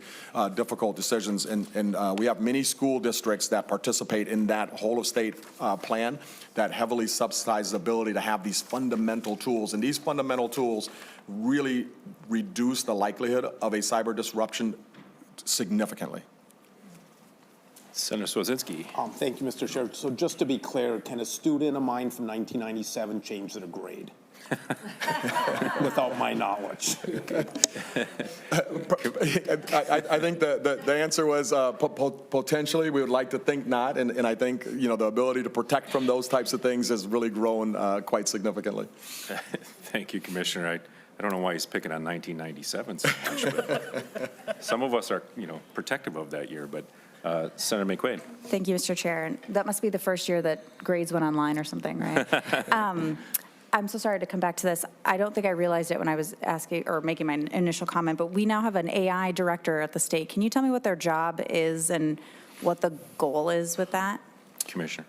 difficult decisions, and we have many school districts that participate in that whole of state plan that heavily subsidizes the ability to have these fundamental tools, and these fundamental tools really reduce the likelihood of a cyber disruption significantly. Senator Swazinski. Thank you, Mr. Chair. So just to be clear, can a student of mine from 1997 change their grade? Without my knowledge. I think the answer was potentially. We would like to think not, and I think the ability to protect from those types of things has really grown quite significantly. Thank you, Commissioner. I don't know why he's picking on 1997 so much, but some of us are, protective of that year, but Senator McQuaid. Thank you, Mr. Chair. And that must be the first year that grades went online or something, right? I'm so sorry to come back to this. I don't think I realized it when I was asking or making my initial comment, but we now have an AI director at the state. Can you tell me what their job is and what the goal is with that? Commissioner.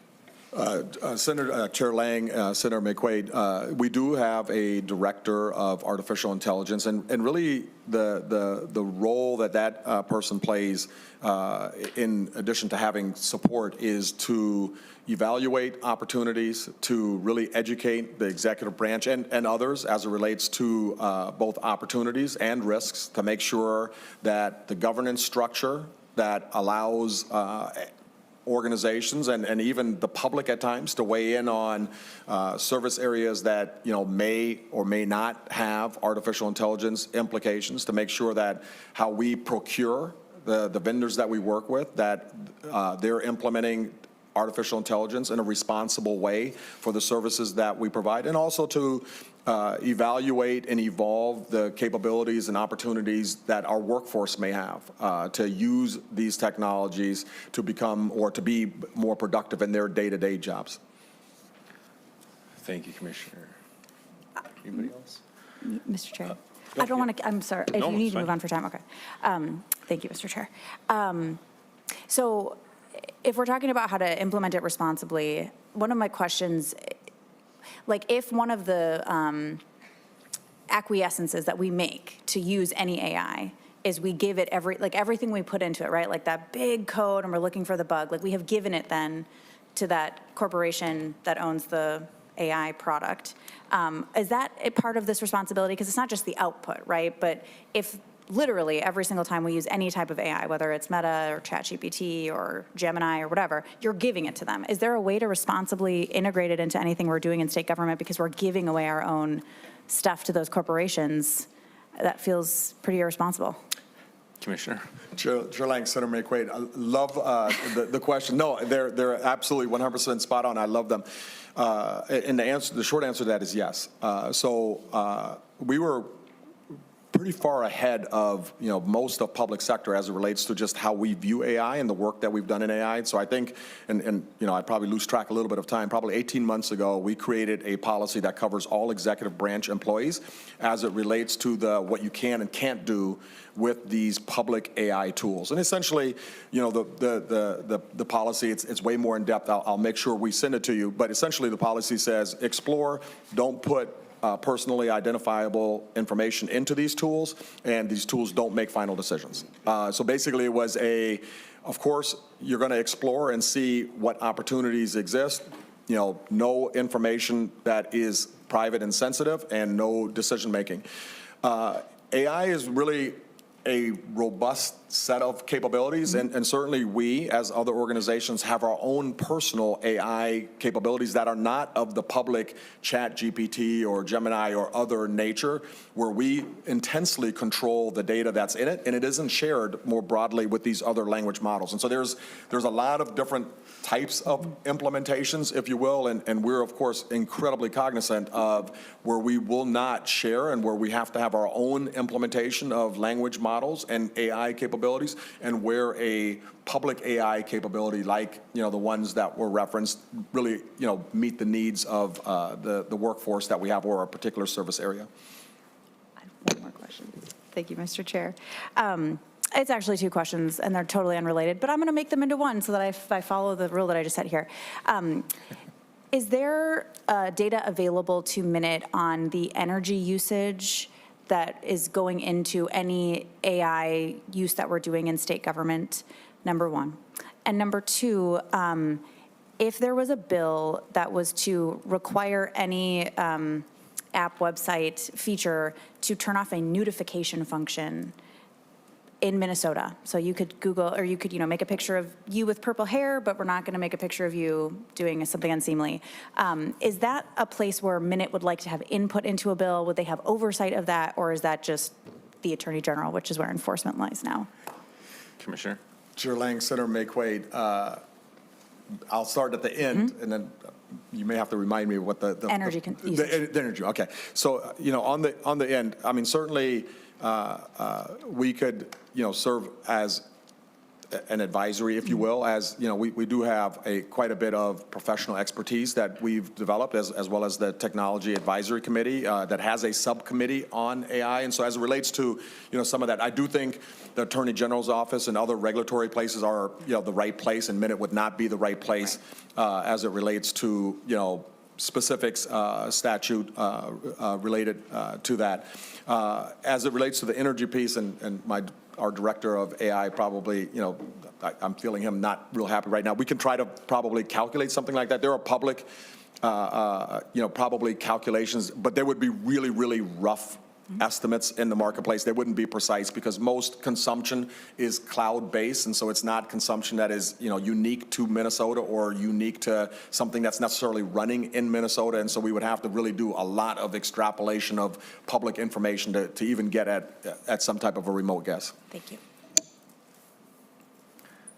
Senator Chair Lang, Senator McQuaid, we do have a director of artificial intelligence, and really the role that person plays, in addition to having support, is to evaluate opportunities, to really educate the executive branch and others as it relates to both opportunities and risks, to make sure that the governance structure that allows organizations and even the public at times to weigh in on service areas that may or may not have artificial intelligence implications, to make sure that how we procure the vendors that we work with, that they're implementing artificial intelligence in a responsible way for the services that we provide, and also to evaluate and evolve the capabilities and opportunities that our workforce may have to use these technologies to become or to be more productive in their day-to-day jobs. Thank you, Commissioner. Anybody else? Mr. Chair. I don't want to, I'm sorry, if No, you need it's to move fine. on for time, okay. Thank you, Mr. Chair. So if we're talking about how to implement it responsibly, one of my questions, like if one of the acquiescences that we make to use any AI is we give it everything we put into it, right? Like that big code and we're looking for the bug, like we have given it then to that corporation that owns the AI product. Is that a part of this responsibility? Because it's not just the output, right? But if literally every single time we use any type of AI, whether it's Meta or ChatGPT or Gemini or whatever, you're giving it to them. Is there a way to responsibly integrate it into anything we're doing in state government because we're giving away our own stuff to those corporations? That feels pretty irresponsible. Commissioner. Chair Lang, Senator McQuaid, I love the question. No, they're absolutely 100% spot on. I love them. And the short answer to that is yes. So we were pretty far ahead of most of public sector as it relates to just how we view AI and the work that we've done in AI. So I think, and I probably lose track a little bit of time, probably 18 months ago, we created a policy that covers all executive branch employees as it relates to what you can and can't do with these public AI tools. And essentially, the policy, it's way more in depth. I'll make sure we send it to you. But essentially the policy says, explore, don't put personally identifiable information into these tools, and these tools don't make final decisions. So basically it was of course, you're going to explore and see what opportunities exist. No information that is private and sensitive, and no decision making. AI is really a robust set of capabilities, and certainly we, as other organizations, have our own personal AI capabilities that are not of the public ChatGPT or Gemini or other nature, where we intensely control the data that's in it, and it isn't shared more broadly with these other language models. And so there's a lot of different types of implementations, if you will, and we're, of course, incredibly cognizant of where we will not share and where we have to have our own implementation of language models and AI capabilities, and where a public AI capability like the ones that were referenced really meet the needs of the workforce that we have or a particular service area. I have one more question. Thank you, Mr. Chair. It's actually two questions, and they're totally unrelated, but I'm going to make them into one so that I follow the rule that I just set here. Is there data available to Minute on the energy usage that is going into any AI use that we're doing in state government, number one? And number two, if there was a bill that was to require any app website feature to turn off a notification function, in Minnesota. So you could Google, or you could, make a picture of you with purple hair, but we're not going to make a picture of you doing something unseemly. Is that a place where Minute would like to have input into a bill? Would they have oversight of that, or is that just the Attorney General, which is where enforcement lies now? Commissioner? Chair Lang, Senator McQuaid, I'll start at the end, and then you may have to remind me what the Energy the energy. Okay, so on the end, I mean, certainly we could serve as an advisory, if you will, as we do have quite a bit of professional expertise that we've developed, as well as the Technology Advisory Committee that has a subcommittee on AI. And so as it relates to some of that, I do think the Attorney General's office and other regulatory places are the right place, and Minute would not be the right place as it relates to specifics statute related to that. As it relates to the energy piece, and our director of AI probably, I'm feeling him not real happy right now. We can try to probably calculate something like that. There are public, probably calculations, but there would be really, really rough estimates in the marketplace. They wouldn't be precise because most consumption is cloud-based, and so it's not consumption that is, unique to Minnesota or unique to something that's necessarily running in Minnesota. And so we would have to really do a lot of extrapolation of public information to even get at some type of a remote guess. Thank you.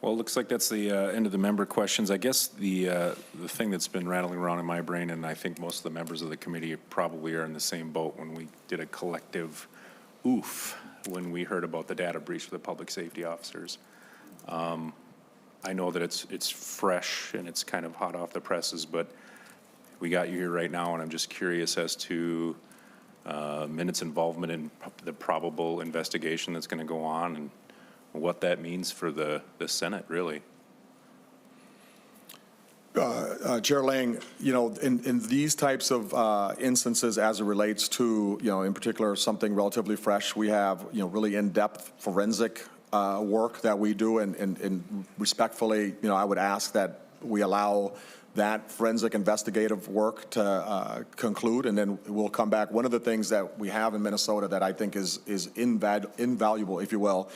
Well, it looks like that's the end of the member questions. I guess the thing that's been rattling around in my brain, and I think most of the members of the committee probably are in the same boat when we did a collective oof when we heard about the data breach of the public safety officers. I know that it's fresh and it's kind of hot off the presses, but we got you here right now, and I'm just curious as to Minute's involvement in the probable investigation that's going to go on, and what that means for the Senate, really. Chair Lang, in these types of instances, as it relates to, in particular, something relatively fresh, we have, really in-depth forensic work that we do, and respectfully, I would ask that we allow that forensic investigative work to conclude, and then we'll come back. One of the things that we have in Minnesota that I think is invaluable, if you will,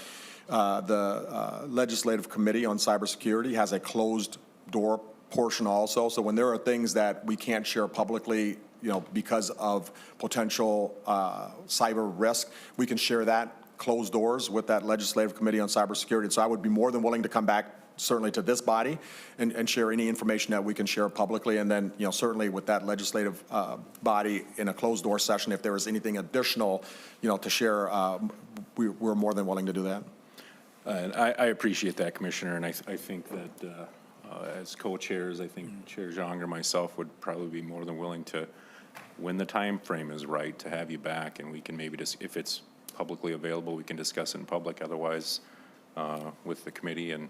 the Legislative Committee on Cybersecurity has a closed door portion also. So when there are things that we can't share publicly, because of potential cyber risk, we can share that closed doors with that Legislative Committee on Cybersecurity. And so I would be more than willing to come back certainly to this body and share any information that we can share publicly. And then, certainly with that legislative body in a closed door session, if there is anything additional, to share, we're more than willing to do that. And I appreciate that, Commissioner, and I think that as co-chairs, I think Chair Zhang or myself would probably be more than willing to, when the time frame is right, to have you back, and we can maybe just, if it's publicly available, we can discuss it in public. Otherwise, with the committee, and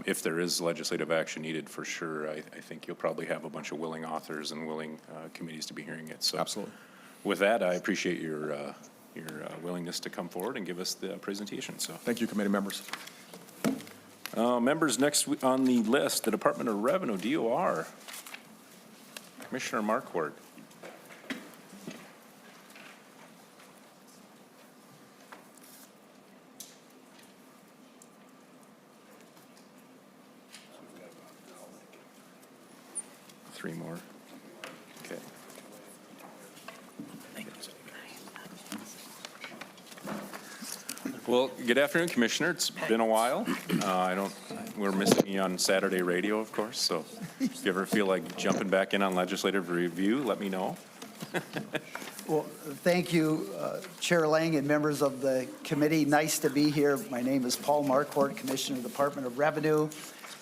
if there is legislative action needed, for sure, I think you'll probably have a bunch of willing authors and willing committees to be hearing it. So, absolutely. With that, I appreciate your willingness to come forward and give us the presentation. So thank you, committee members. Members, next on the list, the Department of Revenue, DOR. Commissioner Marquardt. Three more. Okay. Well, good afternoon, Commissioner. It's been a while. We're missing you on Saturday radio, of course, so if you ever feel like jumping back in on legislative review, let me know. Well, thank you, Chair Lang and members of the committee. Nice to be here. My name is Paul Marquardt, Commissioner of the Department of Revenue.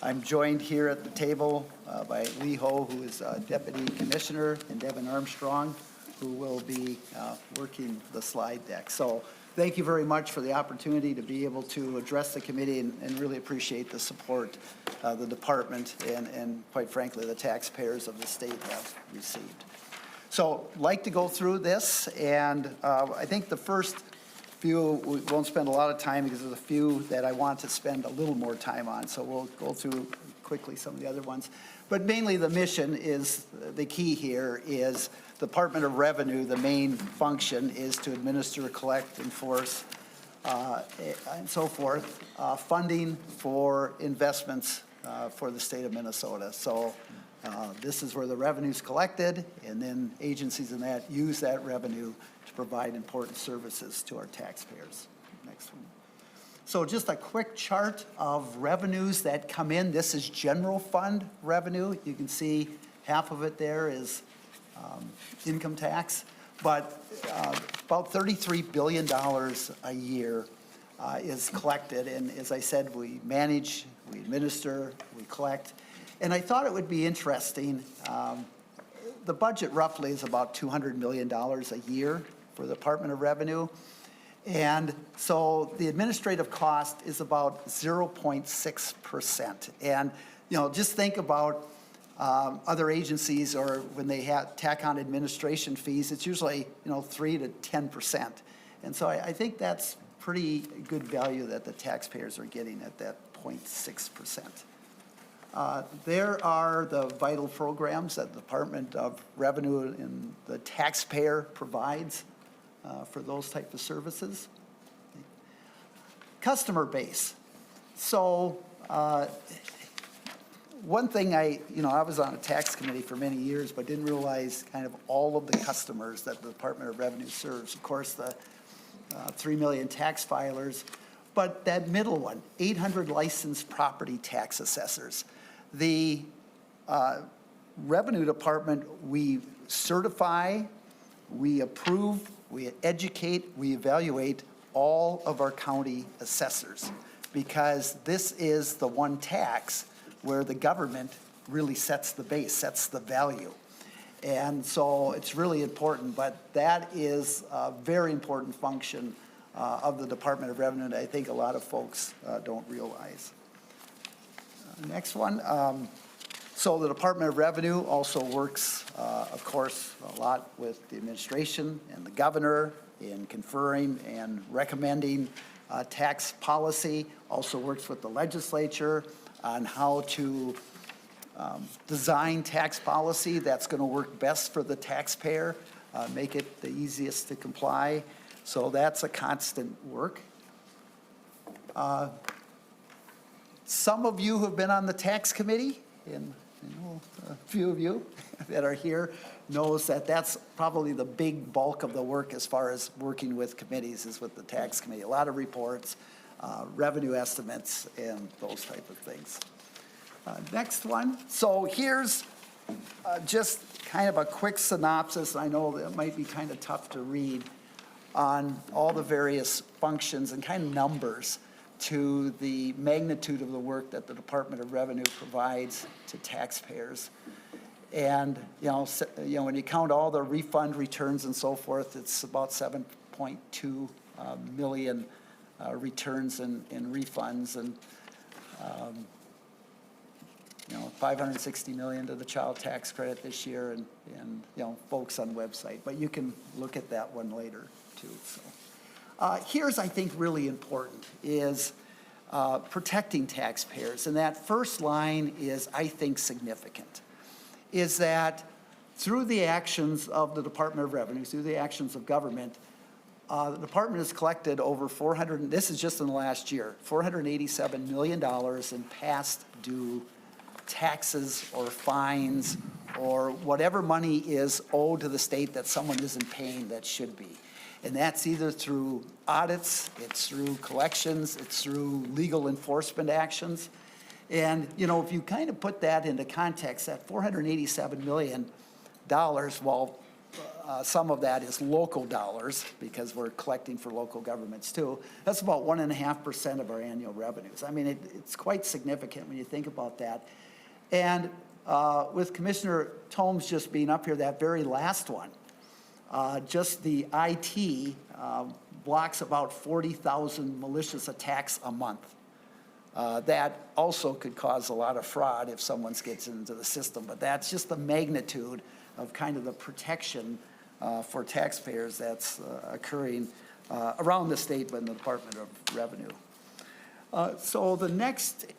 I'm joined here at the table by Lee Ho, who is Deputy Commissioner, and Devin Armstrong, who will be working the slide deck. So thank you very much for the opportunity to be able to address the committee, and really appreciate the support the department and quite frankly, the taxpayers of the state have received. So I'd like to go through this, and I think the first few, we won't spend a lot of time because there's a few that I want to spend a little more time on. So we'll go through quickly some of the other ones. But mainly the mission is, the key here is Department of Revenue, the main function is to administer, collect, enforce and so forth, funding for investments for the state of Minnesota. So this is where the revenue's collected, and then agencies in that use that revenue to provide important services to our taxpayers. Next one. So just a quick chart of revenues that come in. This is general fund revenue. You can see half of it there is income tax, but about $33 billion a year is collected. And as I said, we manage, we administer, we collect. And I thought it would be interesting. The budget roughly is about $200 million a year for the Department of Revenue. And so the administrative cost is about 0.6%. And, you know, just think about other agencies, or when they tack on administration fees, it's usually, 3 to 10%. And so I think that's pretty good value that the taxpayers are getting at that 0.6%. There are the vital programs that the Department of Revenue and the taxpayer provides for those type of services. Customer base. So one thing I was on a tax committee for many years, but didn't realize kind of all of the customers that the Department of Revenue serves. Of course, the 3 million tax filers, but that middle one, 800 licensed property tax assessors. The Revenue Department, we certify, we approve, we educate, we evaluate all of our county assessors, because this is the one tax where the government really sets the base, sets the value. And so it's really important, but that is a very important function of the Department of Revenue that I think a lot of folks don't realize. Next one. So the Department of Revenue also works, of course, a lot with the administration and the governor in conferring and recommending tax policy. Also works with the legislature on how to design tax policy that's going to work best for the taxpayer, make it the easiest to comply. So that's a constant work. Some of you have been on the tax committee, and a few of you that are here knows that that's probably the big bulk of the work as far as working with committees is with the tax committee. A lot of reports, revenue estimates, and those type of things. Next one. So here's just kind of a quick synopsis. I know that might be kind of tough to read on all the various functions and kind of numbers to the magnitude of the work that the Department of Revenue provides to taxpayers. And, when you count all the refund returns and so forth, it's about 7.2 million returns and refunds, and, 560 million to the child tax credit this year, and folks on the website. But you can look at that one later, too. So. Here's, I think, really important is protecting taxpayers. And that first line is, I think, significant, is that through the actions of the Department of Revenue, through the actions of government, the department has collected over this is just in the last year, $487 million in past due taxes or fines or whatever money is owed to the state that someone isn't paying that should be. And that's either through audits, it's through collections, it's through legal enforcement actions. And, if you kind of put that into context, that $487 million, well, some of that is local dollars because we're collecting for local governments too. That's about 1.5% of our annual revenues. I mean, it's quite significant when you think about that. And with Commissioner Tomes just being up here, that very last one, just the IT blocks about 40,000 malicious attacks a month. That also could cause a lot of fraud if someone gets into the system, but that's just the magnitude of kind of the protection for taxpayers that's occurring around the state but in the Department of Revenue. So the next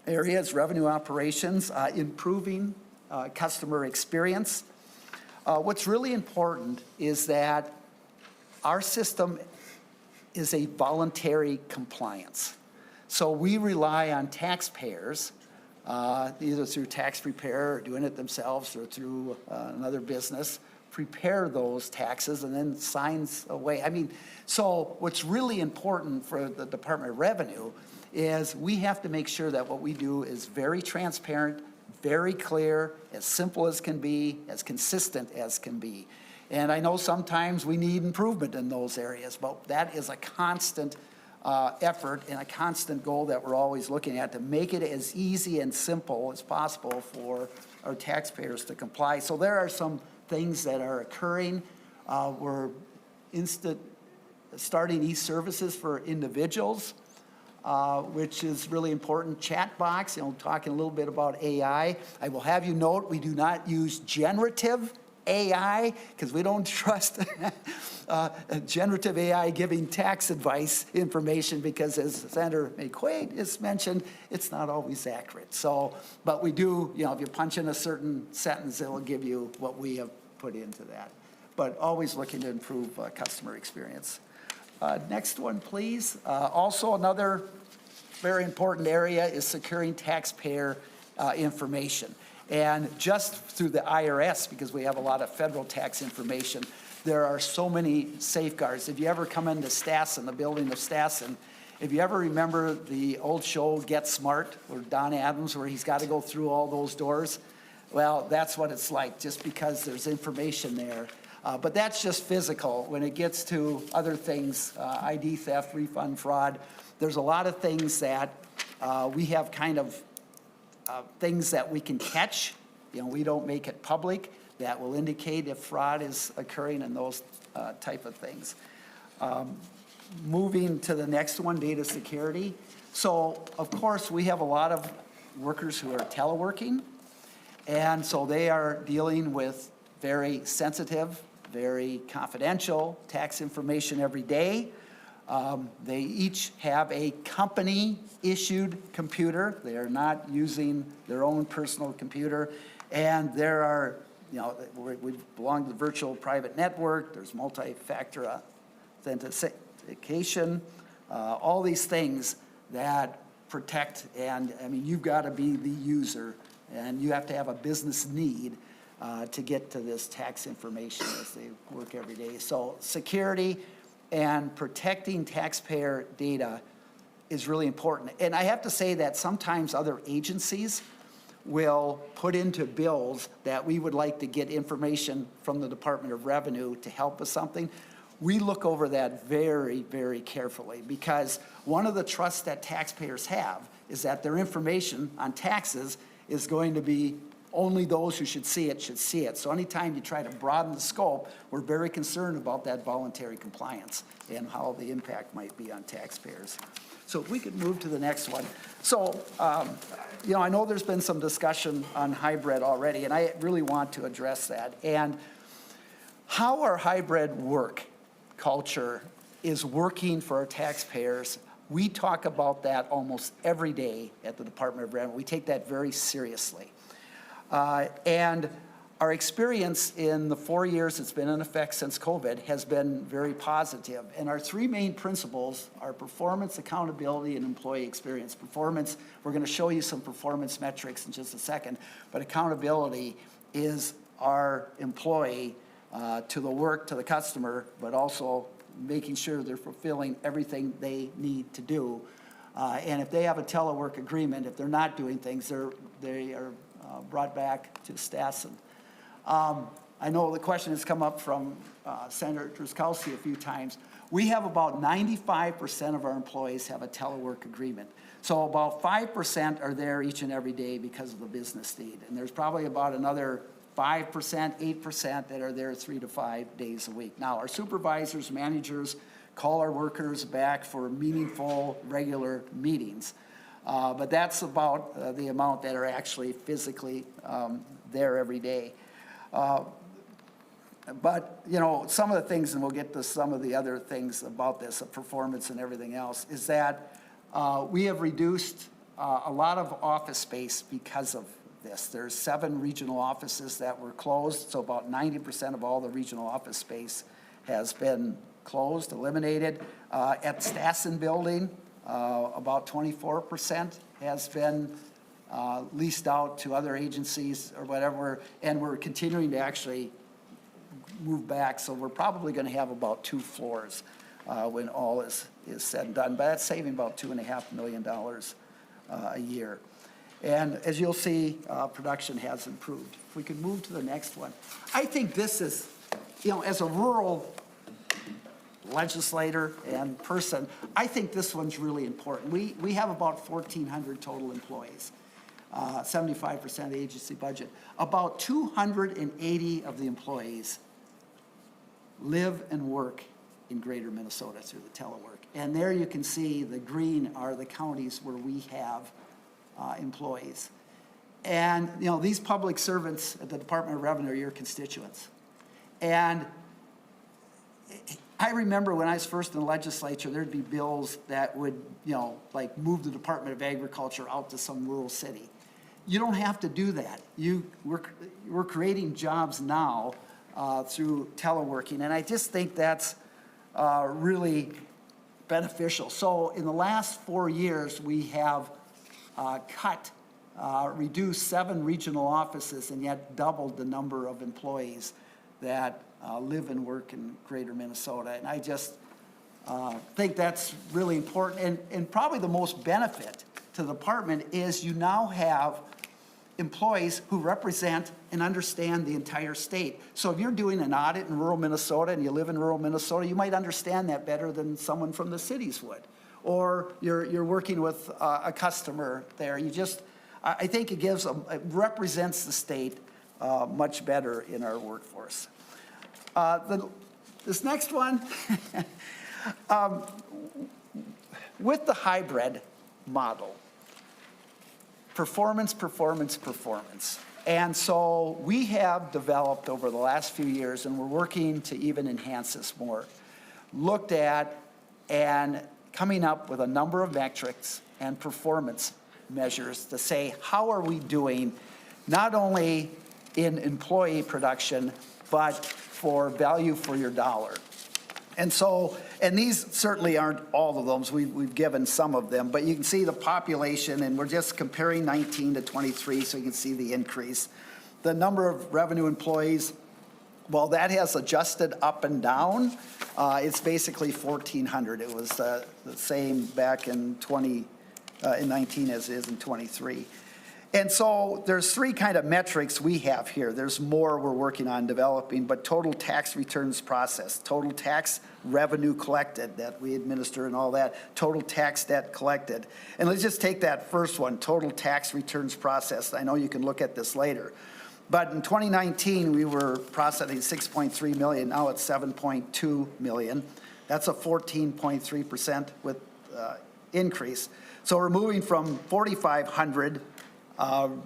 area is revenue operations, improving customer experience. What's really important is that our system is a voluntary compliance. So we rely on taxpayers, either through tax preparer or doing it themselves or through another business, prepare those taxes and then signs away. I mean, so what's really important for the Department of Revenue is we have to make sure that what we do is very transparent, very clear, as simple as can be, as consistent as can be. And I know sometimes we need improvement in those areas, but that is a constant effort and a constant goal that we're always looking at to make it as easy and simple as possible for our taxpayers to comply. So there are some things that are occurring. We're starting e-services for individuals, which is really important. Chat box, talking a little bit about AI. I will have you note, we do not use generative AI because we don't trust generative AI giving tax advice information because, as Senator McQuaid has mentioned, it's not always accurate. So, but we do, if you punch in a certain sentence, it will give you what we have put into that. But always looking to improve customer experience. Next one, please. Also, another very important area is securing taxpayer information. And just through the IRS, because we have a lot of federal tax information, there are so many safeguards. If you ever come into Stassen, the building of Stassen, if you ever remember the old show Get Smart, where Don Adams, where he's got to go through all those doors, well, that's what it's like, just because there's information there. But that's just physical. When it gets to other things, ID theft, refund fraud, there's a lot of things that we have kind of things that we can catch. We don't make it public. That will indicate if fraud is occurring and those type of things. Moving to the next one, data security. So, of course, we have a lot of workers who are teleworking, and so they are dealing with very sensitive, very confidential tax information every day. They each have a company-issued computer. They are not using their own personal computer. And there are, we belong to the virtual private network. There's multi-factor authentication, all these things that protect. And, I mean, you've got to be the user, and you have to have a business need to get to this tax information as they work every day. So security and protecting taxpayer data is really important. And I have to say that sometimes other agencies will put into bills that we would like to get information from the Department of Revenue to help with something. We look over that very, very carefully because one of the trusts that taxpayers have is that their information on taxes is going to be only those who should see it should see it. So anytime you try to broaden the scope, we're very concerned about that voluntary compliance and how the impact might be on taxpayers. So if we could move to the next one. So, I know there's been some discussion on hybrid already, and I really want to address that. And how our hybrid work culture is working for our taxpayers, we talk about that almost every day at the Department of Revenue. We take that very seriously. And our experience in the 4 years it's been in effect since COVID has been very positive. And our three main principles are performance, accountability, and employee experience. Performance, we're going to show you some performance metrics in just a second, but accountability is our employee to the work, to the customer, but also making sure they're fulfilling everything they need to do. And if they have a telework agreement, if they're not doing things, they are brought back to Stassen. I know the question has come up from Senator Truskowski a few times. We have about 95% of our employees have a telework agreement. So about 5% are there each and every day because of the business need. And there's probably about another 5%, 8% that are there 3 to 5 days a week. Now, our supervisors, managers call our workers back for meaningful, regular meetings. But that's about the amount that are actually physically there every day. But, some of the things, and we'll get to some of the other things about this, performance and everything else, is that we have reduced a lot of office space because of this. There's 7 regional offices that were closed, so about 90% of all the regional office space has been closed, eliminated. At Stassen Building, about 24% has been leased out to other agencies or whatever, and we're continuing to actually move back, so we're probably going to have about 2 floors when all is said and done, but that's saving about $2.5 million a year. And as you'll see, production has improved. If we could move to the next one. I think this is, as a rural legislator and person, I think this one's really important. We have about 1,400 total employees, 75% of the agency budget. About 280 of the employees live and work in greater Minnesota through the telework. And there you can see the green are the counties where we have employees. And, these public servants at the Department of Revenue are your constituents. And I remember when I was first in the legislature, there'd be bills that would, like move the Department of Agriculture out to some rural city. You don't have to do that. We're creating jobs now through teleworking, and I just think that's really beneficial. So in the last 4 years, we have reduced 7 regional offices and yet doubled the number of employees that live and work in greater Minnesota. And I just think that's really important. And probably the most benefit to the department is you now have employees who represent and understand the entire state. So if you're doing an audit in rural Minnesota and you live in rural Minnesota, you might understand that better than someone from the cities would. Or you're working with a customer there. I think it represents the state much better in our workforce. This next one, with the hybrid model, performance. And so we have developed over the last few years, and we're working to even enhance this more, looked at and coming up with a number of metrics and performance measures to say, how are we doing not only in employee production, but for value for your dollar. And these certainly aren't all of those. We've given some of them, but you can see the population, and we're just comparing 19 to 23, so you can see the increase. The number of revenue employees, well, that has adjusted up and down. It's basically 1,400. It was the same back in 19 as it is in 23. And so there's 3 kind of metrics we have here. There's more we're working on developing, but total tax returns processed, total tax revenue collected that we administer and all that, total tax debt collected. And let's just take that first one, total tax returns processed. I know you can look at this later. But in 2019, we were processing 6.3 million. Now it's 7.2 million. That's a 14.3% with increase. So we're moving from 4,500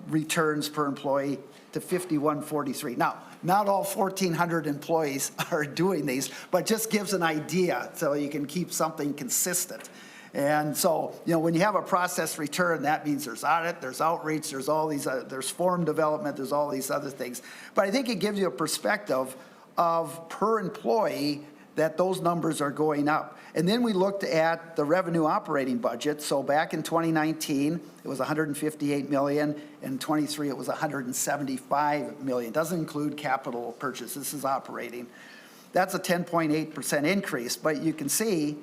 returns per employee to 5,143. Now, not all 1,400 employees are doing these, but just gives an idea so you can keep something consistent. And so, when you have a process return, that means there's audit, there's outreach, there's all these, there's form development, there's all these other things. But I think it gives you a perspective of per employee that those numbers are going up. And then we looked at the revenue operating budget. So back in 2019, it was 158 million. In 23, it was 175 million. Doesn't include capital purchase. This is operating. That's a 10.8% increase. But you can see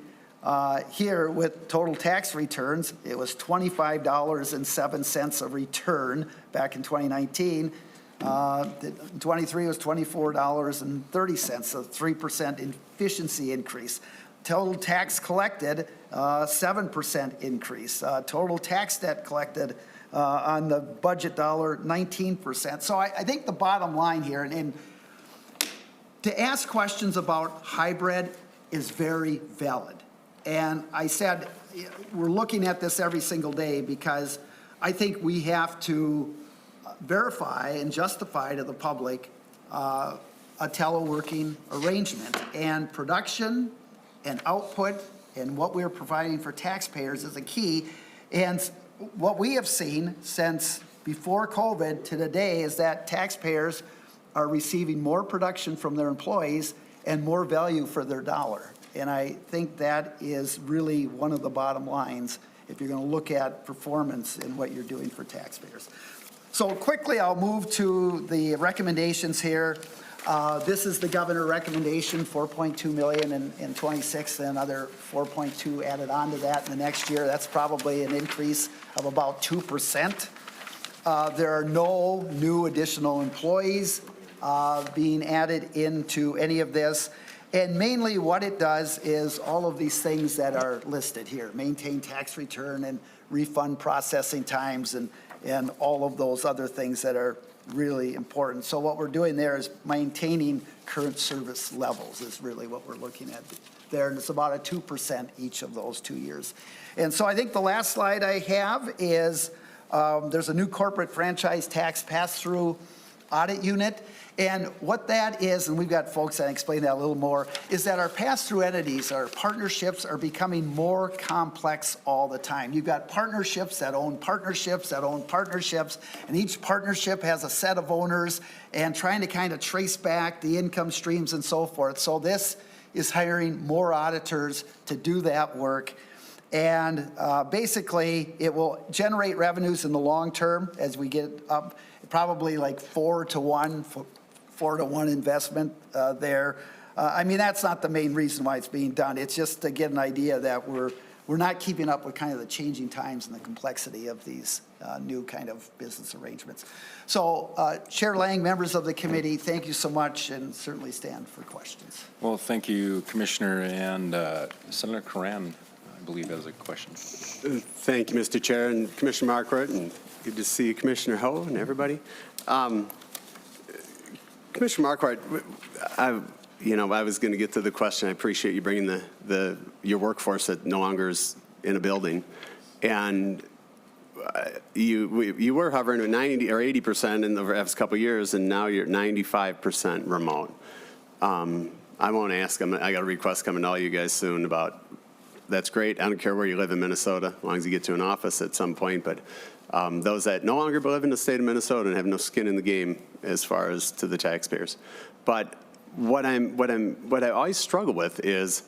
here with total tax returns, it was $25.07 a return back in 2019. 23 was $24.30, a 3% efficiency increase. Total tax collected, 7% increase. Total tax debt collected on the budget dollar, 19%. So I think the bottom line here, and to ask questions about hybrid is very valid. And I said, we're looking at this every single day because I think we have to verify and justify to the public a teleworking arrangement. And production and output and what we're providing for taxpayers is a key. And what we have seen since before COVID to today is that taxpayers are receiving more production from their employees and more value for their dollar. And I think that is really one of the bottom lines if you're going to look at performance in what you're doing for taxpayers. So quickly, I'll move to the recommendations here. This is the governor recommendation, $4.2 million in 26, and another 4.2 added on to that in the next year. That's probably an increase of about 2%. There are no new additional employees being added into any of this. And mainly what it does is all of these things that are listed here, maintain tax return and refund processing times and all of those other things that are really important. So what we're doing there is maintaining current service levels is really what we're looking at there. And it's about a 2% each of those 2 years. And so I think the last slide I have is there's a new corporate franchise tax pass-through audit unit. And what that is, and we've got folks that explain that a little more, is that our pass-through entities, our partnerships, are becoming more complex all the time. You've got partnerships that own partnerships that own partnerships, and each partnership has a set of owners and trying to kind of trace back the income streams and so forth. So this is hiring more auditors to do that work. And basically, it will generate revenues in the long term as we get up, probably like 4 to 1 investment there. I mean, that's not the main reason why it's being done. It's just to get an idea that we're not keeping up with kind of the changing times and the complexity of these new kind of business arrangements. So Chair Lang, members of the committee, thank you so much, and certainly stand for questions. Well, thank you, Commissioner, and Senator Coran, I believe, has a question. Thank you, Mr. Chair, and Commissioner Marquardt, and good to see you, Commissioner Ho, and everybody. Commissioner Marquardt, I was going to get to the question. I appreciate you bringing your workforce that no longer is in a building, and you were hovering at 90 or 80% in the last couple of years, and now you're at 95% remote. I won't ask. I got a request coming to all you guys soon about. That's great. I don't care where you live in Minnesota, as long as you get to an office at some point. But those that no longer live in the state of Minnesota and have no skin in the game as far as to the taxpayers. But what I always struggle with is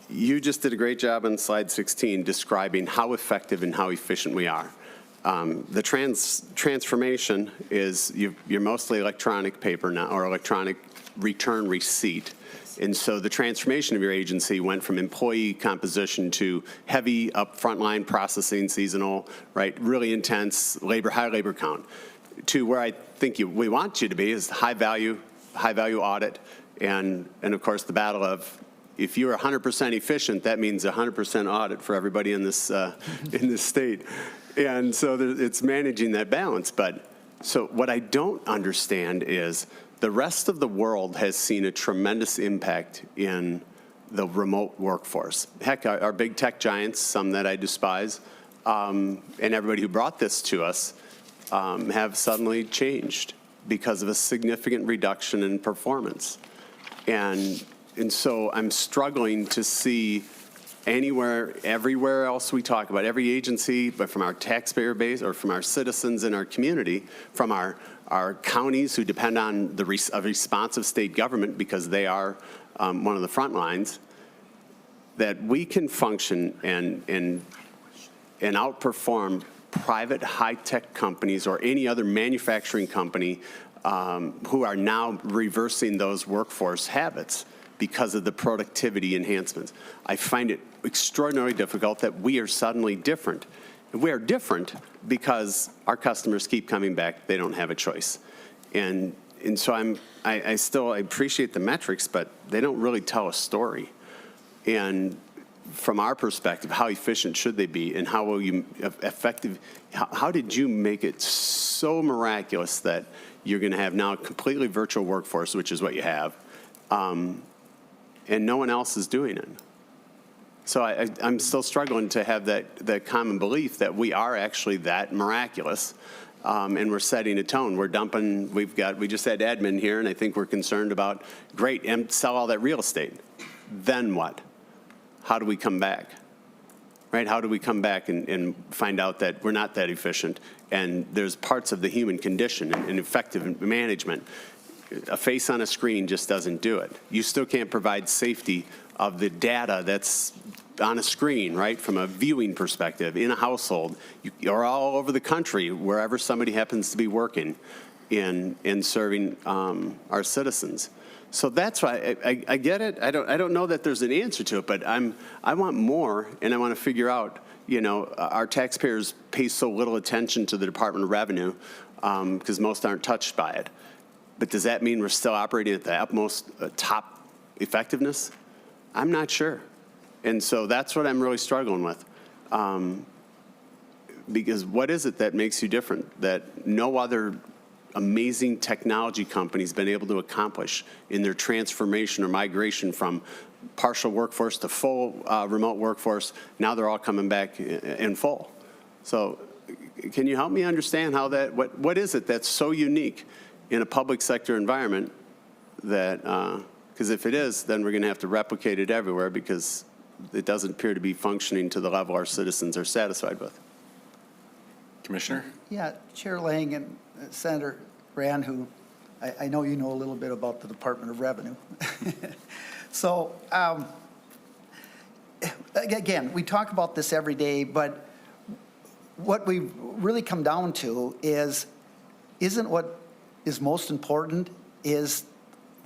you just did a great job on slide 16 describing how effective and how efficient we are. The transformation is you're mostly electronic paper now, or electronic return receipt. And so the transformation of your agency went from employee composition to heavy up frontline processing, seasonal, right, really intense high labor count, to where I think we want you to be is high value audit, and of course the battle of if you're 100% efficient, that means 100% audit for everybody in this in this state, and so it's managing that balance. But so what I don't understand is the rest of the world has seen a tremendous impact in the remote workforce. Heck, our big tech giants, some that I despise, and everybody who brought this to us have suddenly changed because of a significant reduction in performance. And so I'm struggling to see everywhere else we talk about, every agency, but from our taxpayer base or from our citizens in our community, from our counties who depend on a responsive state government because they are one of the front lines, that we can function and outperform private high-tech companies or any other manufacturing company who are now reversing those workforce habits because of the productivity enhancements. I find it extraordinarily difficult that we are suddenly different. We are different because our customers keep coming back. They don't have a choice. And so I still appreciate the metrics, but they don't really tell a story. And from our perspective, how efficient should they be, and how will you effective? How did you make it so miraculous that you're going to have now a completely virtual workforce, which is what you have, and no one else is doing it? So I'm still struggling to have that common belief that we are actually that miraculous, and we're setting a tone. We're dumping. We just had admin here, and I think we're concerned about great, and sell all that real estate. Then what? How do we come back? Right? How do we come back and find out that we're not that efficient, and there's parts of the human condition and effective management a face on a screen just doesn't do it. You still can't provide safety of the data that's on a screen, right, from a viewing perspective in a household. You're all over the country, wherever somebody happens to be working in serving our citizens. So that's why I get it. I don't know that there's an answer to it, but I want more, and I want to figure out, you know, our taxpayers pay so little attention to the Department of Revenue because most aren't touched by it. But does that mean we're still operating at the utmost top effectiveness? I'm not sure. And so that's what I'm really struggling with. Because what is it that makes you different that no other amazing technology company's been able to accomplish in their transformation or migration from partial workforce to full remote workforce? Now they're all coming back in full. So can you help me understand how that, what is it that's so unique in a public sector environment that, because if it is, then we're going to have to replicate it everywhere because it doesn't appear to be functioning to the level our citizens are satisfied with. Commissioner? Yeah, Chair Lang and Senator Rand, who I know you know a little bit about the Department of Revenue. So, again, we talk about this every day, but what we really come down to isn't what is most important is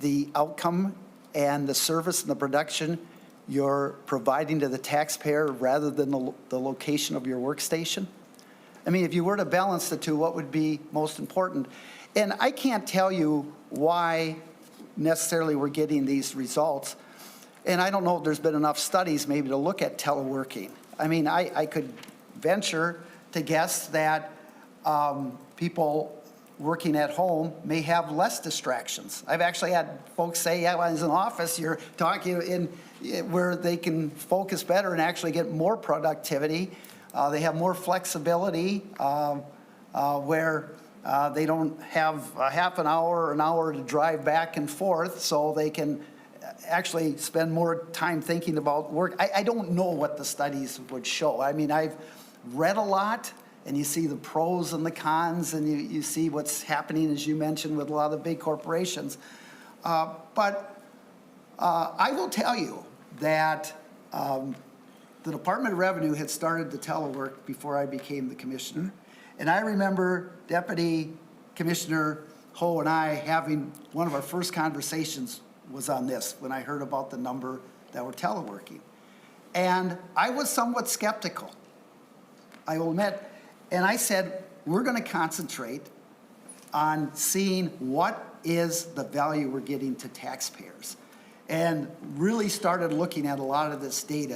the outcome and the service and the production you're providing to the taxpayer rather than the location of your workstation. I mean, if you were to balance the two, what would be most important? And I can't tell you why necessarily we're getting these results. And I don't know if there's been enough studies maybe to look at teleworking. I mean, I could venture to guess that people working at home may have less distractions. I've actually had folks say, yeah, when I was in the office, you're talking in where they can focus better and actually get more productivity. They have more flexibility where they don't have a half an hour or an hour to drive back and forth, so they can actually spend more time thinking about work. I don't know what the studies would show. I mean, I've read a lot, and you see the pros and the cons, and you see what's happening, as you mentioned, with a lot of the big corporations. But I will tell you that the Department of Revenue had started the telework before I became the commissioner. And I remember Deputy Commissioner Ho and I having one of our first conversations was on this when I heard about the number that were teleworking. And I was somewhat skeptical, I will admit. And I said, we're going to concentrate on seeing what is the value we're getting to taxpayers. And really started looking at a lot of this data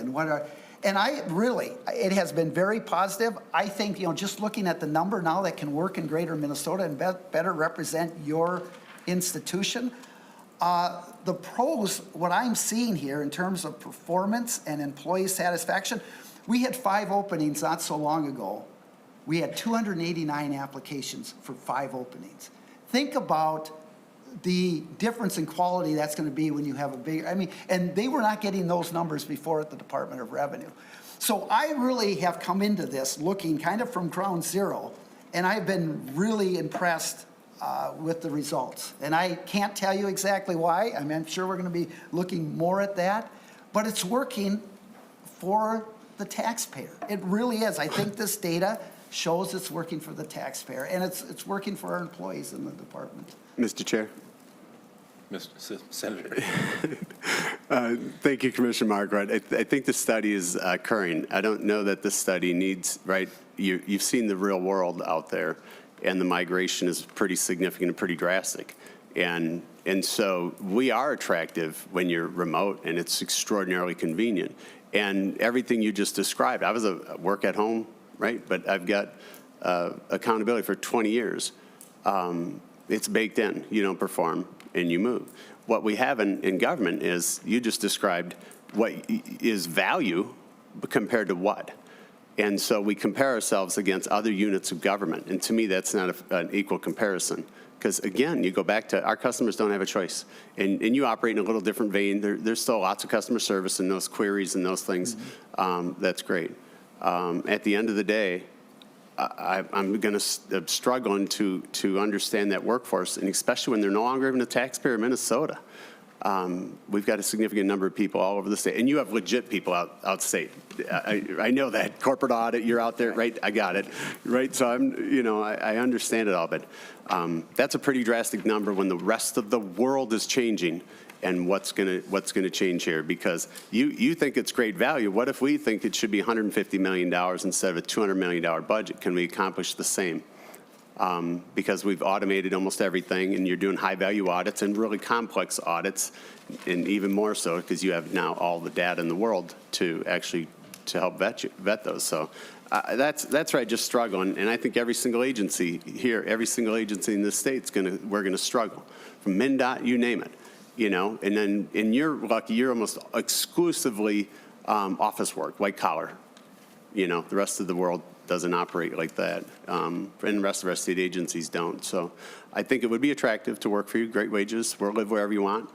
and I really, it has been very positive. I think, you know, just looking at the number now that can work in greater Minnesota and better represent your institution, the pros, what I'm seeing here in terms of performance and employee satisfaction, we had 5 openings not so long ago. We had 289 applications for 5 openings. Think about the difference in quality that's going to be when you have a big, I mean, and they were not getting those numbers before at the Department of Revenue. So I really have come into this looking kind of from ground zero, and I've been really impressed with the results. And I can't tell you exactly why. I mean, I'm sure we're going to be looking more at that, but it's working for the taxpayer. It really is. I think this data shows it's working for the taxpayer, and it's working for our employees in the department. Mr. Chair. Mr. Senator. Thank you, Commissioner Margaret. I think the study is occurring. I don't know that this study needs, right, you've seen the real world out there, and the migration is pretty significant and pretty drastic. And so we are attractive when you're remote, and it's extraordinarily convenient. And everything you just described, I was a work at home, right? But I've got accountability for 20 years. It's baked in. You don't perform, and you move. What we have in government is, you just described what is value compared to what. And so we compare ourselves against other units of government. And to me, that's not an equal comparison. Because again, you go back to our customers don't have a choice. And you operate in a little different vein. There's still lots of customer service and those queries and those things. That's great. At the end of the day, I'm going to struggle to understand that workforce, and especially when they're no longer even a taxpayer in Minnesota. We've got a significant number of people all over the state, and you have legit people outstate. I know that corporate audit, you're out there, right? I got it, right? So I understand it all, but that's a pretty drastic number when the rest of the world is changing. And what's going to change here? Because you think it's great value. What if we think it should be $150 million instead of a $200 million budget? Can we accomplish the same? Because we've automated almost everything, and you're doing high-value audits and really complex audits, and even more so because you have now all the data in the world to help vet those. So that's where I just struggle, and I think every single agency here, every single agency in this state, we're going to struggle. From MnDOT, you name it. And then you're lucky, you're almost exclusively office work, white collar. The rest of the world doesn't operate like that, and the rest of our state agencies don't. So I think it would be attractive to work for you, great wages, live wherever you want.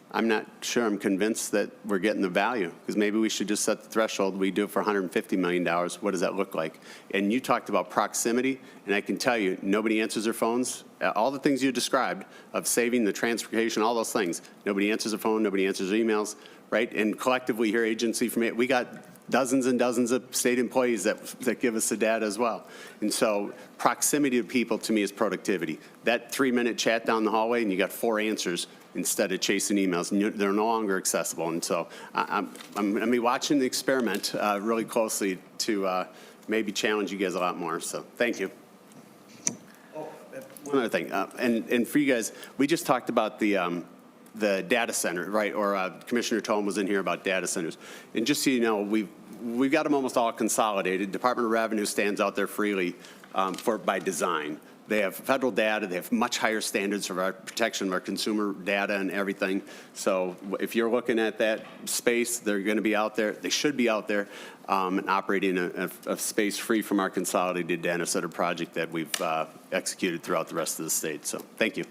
I'm not sure I'm convinced that we're getting the value, because maybe we should just set the threshold. We do it for $150 million. What does that look like? And you talked about proximity, and I can tell you, nobody answers their phones. All the things you described of saving the transportation, all those things, nobody answers their phone, nobody answers their emails, right? And collectively here, agency from it, we got dozens and dozens of state employees that give us the data as well. And so proximity to people, to me, is productivity. That 3-minute chat down the hallway, and you got 4 answers instead of chasing emails, and they're no longer accessible. And so I'm going to be watching the experiment really closely to maybe challenge you guys a lot more. So thank you. One other thing, and for you guys, we just talked about the data center, right? Or Commissioner Tome was in here about data centers. And just so you know, we've got them almost all consolidated. Department of Revenue stands out there freely by design. They have federal data. They have much higher standards for our protection of our consumer data and everything. So if you're looking at that space, they're going to be out there. They should be out there and operating a space free from our consolidated data center project that we've executed throughout the rest of the state. So thank you.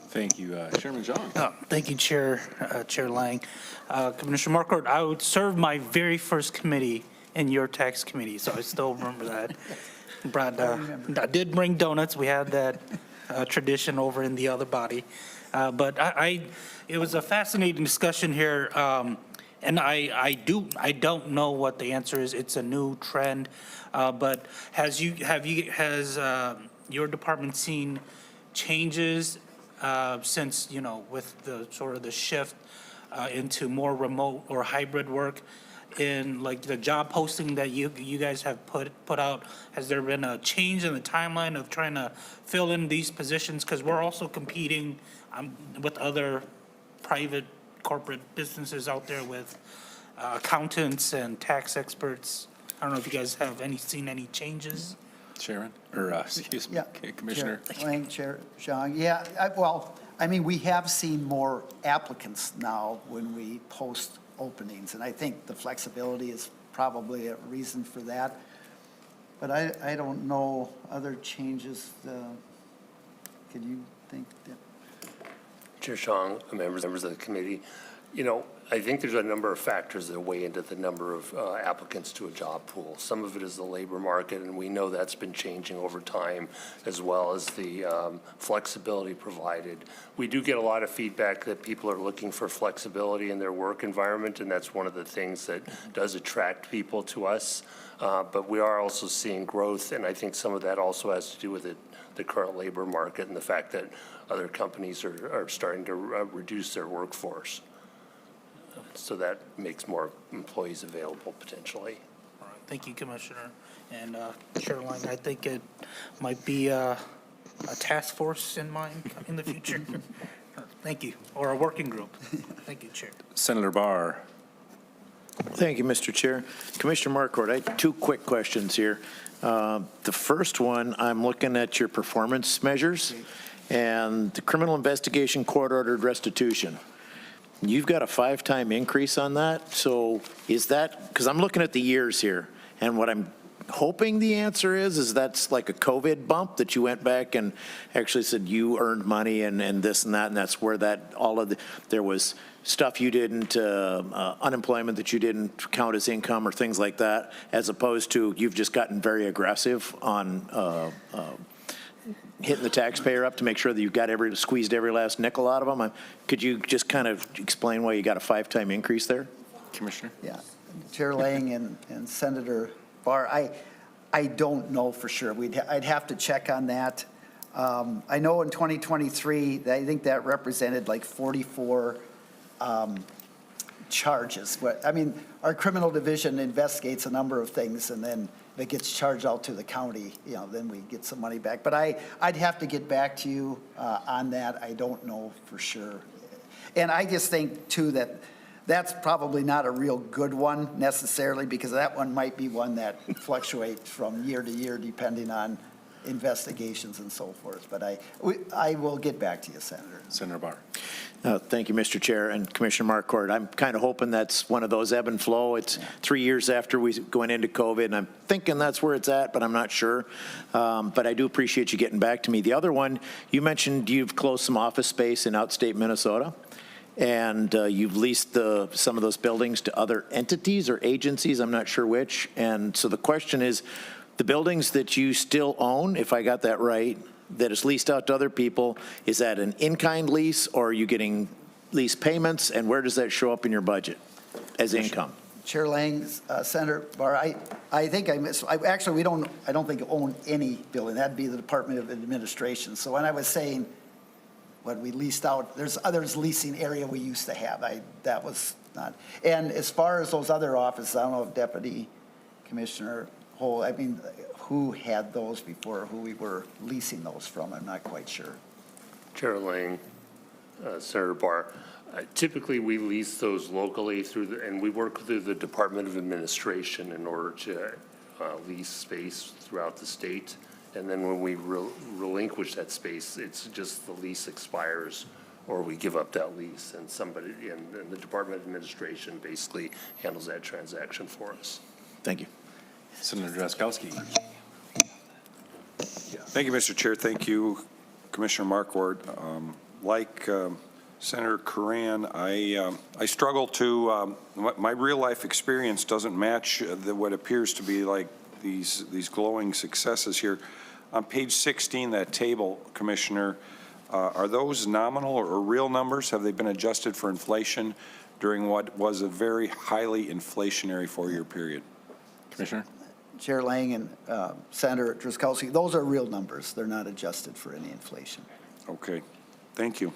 Thank you. Chairman John. Thank you, Chair Lang. Commissioner Marquardt, I would serve my very first committee in your tax committee, so I still remember that. I did bring donuts. We had that tradition over in the other body. But it was a fascinating discussion here, and I don't know what the answer is. It's a new trend, but has your department seen changes since, with the sort of the shift into more remote or hybrid work? In like the job posting that you guys have put out, has there been a change in the timeline of trying to fill in these positions? Because we're also competing with other private corporate businesses out there with accountants and tax experts. I don't know if you guys have seen any changes. Sharon, or excuse me, Commissioner. Chair Zhang. Yeah, we have seen more applicants now when we post openings, and I think the flexibility is probably a reason for that. But I don't know other changes. Can you think that? Chair Zhang, members of the committee, I think there's a number of factors that weigh into the number of applicants to a job pool. Some of it is the labor market, and we know that's been changing over time, as well as the flexibility provided. We do get a lot of feedback that people are looking for flexibility in their work environment, and that's one of the things that does attract people to us. But we are also seeing growth, and I think some of that also has to do with the current labor market and the fact that other companies are starting to reduce their workforce. So that makes more employees available potentially. All right. Thank you, Commissioner. And Chair Lang, I think it might be a task force in mind in the future. Thank you. Or a working group. Thank you, Chair. Senator Barr. Thank you, Mr. Chair. Commissioner Marquardt, I have 2 quick questions here. The first one, I'm looking at your performance measures and the criminal investigation court-ordered restitution. You've got a 5-time increase on that. So is that, because I'm looking at the years here, and what I'm hoping the answer is that's like a COVID bump that you went back and actually said you earned money and this and that, and that's where that there was stuff you didn't, unemployment that you didn't count as income or things like that, as opposed to you've just gotten very aggressive on hitting the taxpayer up to make sure that you've got squeezed every last nickel out of them? Could you just kind of explain why you got a 5-time increase there? Commissioner? Yeah, Chair Lang and Senator Barr, I don't know for sure. I'd have to check on that. I know in 2023, I think that represented like 44 charges. I mean, our criminal division investigates a number of things, and then if it gets charged out to the county, then we get some money back. But I'd have to get back to you on that. I don't know for sure. And I just think, too, that that's probably not a real good one necessarily, because that one might be one that fluctuates from year to year depending on investigations and so forth. But I will get back to you, Senator. Senator Barr. Thank you, Mr. Chair, and Commissioner Marquardt. I'm kind of hoping that's one of those ebb and flow. It's 3 years after we went into COVID, and I'm thinking that's where it's at, but I'm not sure. But I do appreciate you getting back to me. The other one, you mentioned you've closed some office space in outstate Minnesota, and you've leased some of those buildings to other entities or agencies, I'm not sure which. And so the question is, the buildings that you still own, if I got that right, that is leased out to other people, is that an in-kind lease, or are you getting lease payments, and where does that show up in your budget as income? Chair Lang, Senator Barr, I think I don't think own any building. That'd be the Department of Administration. So when I was saying what we leased out, there's others leasing area we used to have. That was not. And as far as those other offices, I don't know if Deputy Commissioner Hole, I mean, who had those before, who we were leasing those from, I'm not quite sure. Chair Lang, Senator Barr, typically we lease those locally and we work through the Department of Administration in order to lease space throughout the state. And then when we relinquish that space, it's just the lease expires or we give up that lease, and somebody in the Department of Administration basically handles that transaction for us. Thank you. Senator Drazkowski. Thank you, Mr. Chair. Thank you, Commissioner Marquardt. Like Senator Curran, I struggle to, my real life experience doesn't match what appears to be like these glowing successes here. On page 16, that table, Commissioner, are those nominal or real numbers? Have they been adjusted for inflation during what was a very highly inflationary 4-year period? Commissioner? Chair Lang and Senator Drazkowski, those are real numbers. They're not adjusted for any inflation. Okay. Thank you.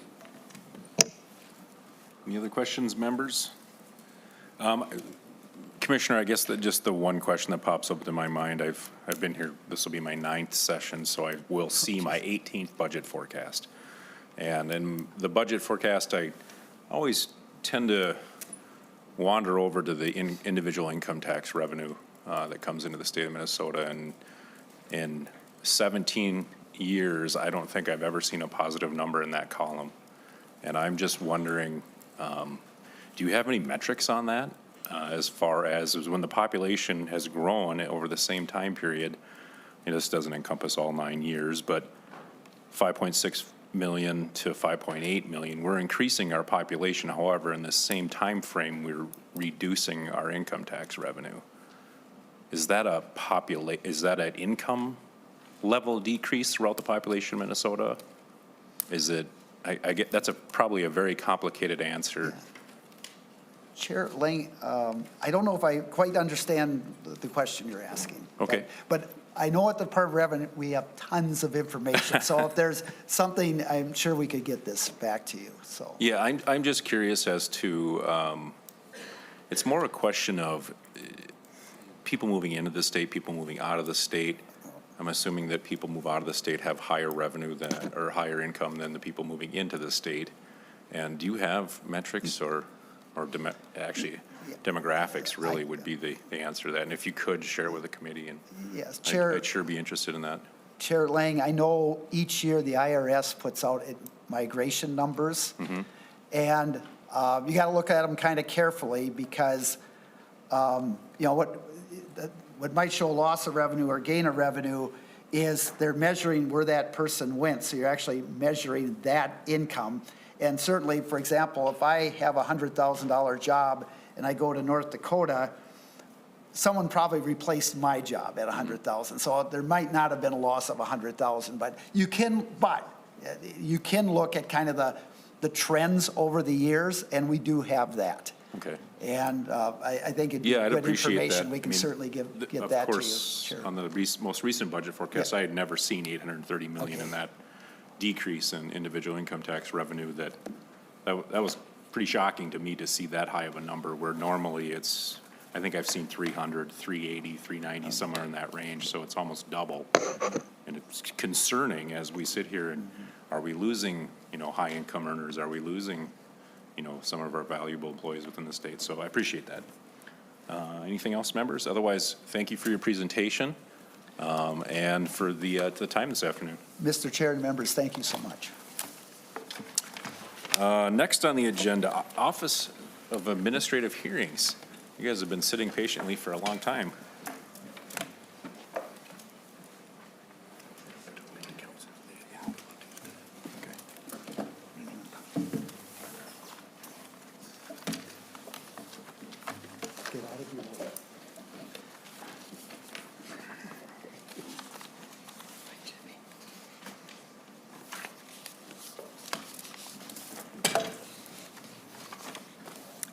Any other questions, members? Commissioner, I guess that just the one question that pops up into my mind, I've been here, this will be my 9th session, so I will see my 18th budget forecast. And in the budget forecast, I always tend to wander over to the individual income tax revenue that comes into the state of Minnesota. And in 17 years, I don't think I've ever seen a positive number in that column. And I'm just wondering, do you have any metrics on that? As far as when the population has grown over the same time period, and this doesn't encompass all 9 years, but 5.6 million to 5.8 million, we're increasing our population. However, in the same time frame, we're reducing our income tax revenue. Is that an income level decrease throughout the population of Minnesota? Is it? I get that's probably a very complicated answer. Yeah. Chair Lang, I don't know if I quite understand the question you're asking. Okay. But I know at the Department of Revenue, we have tons of information. So if there's something, I'm sure we could get this back to you, so. Yeah, I'm just curious as to, it's more a question of people moving into the state, people moving out of the state. I'm assuming that people move out of the state have higher revenue than, or higher income than the people moving into the state. And do you have metrics or actually demographics really would be the answer to that? And if you could share with the committee, and yes, Chair, I'd sure be interested in that. Chair Lang, I know each year the IRS puts out migration numbers, and you got to look at them kind of carefully because you know what might show loss of revenue or gain of revenue is they're measuring where that person went. So you're actually measuring that income. And certainly, for example, if I have a $100,000 job and I go to North Dakota, someone probably replaced my job at 100,000. So there might not have been a loss of 100,000, but you can look at kind of the trends over the years, and we do have that. Okay. And I think it'd be Yeah, I'd good appreciate information. that. We can I mean, certainly get that to you. Of course, on the most recent budget forecast, I had never seen 830 million in that decrease in individual income tax revenue. That was pretty shocking to me to see that high of a number, where normally it's, I think I've seen 300, 380, 390, somewhere in that range, so it's almost double. And it's concerning as we sit here, and are we losing, high income earners? Are we losing, some of our valuable employees within the state? So I appreciate that. Anything else, members? Otherwise, thank you for your presentation and for the time this afternoon. Mr. Chair and members, thank you so much. Next on the agenda, Office of Administrative Hearings. You guys have been sitting patiently for a long time.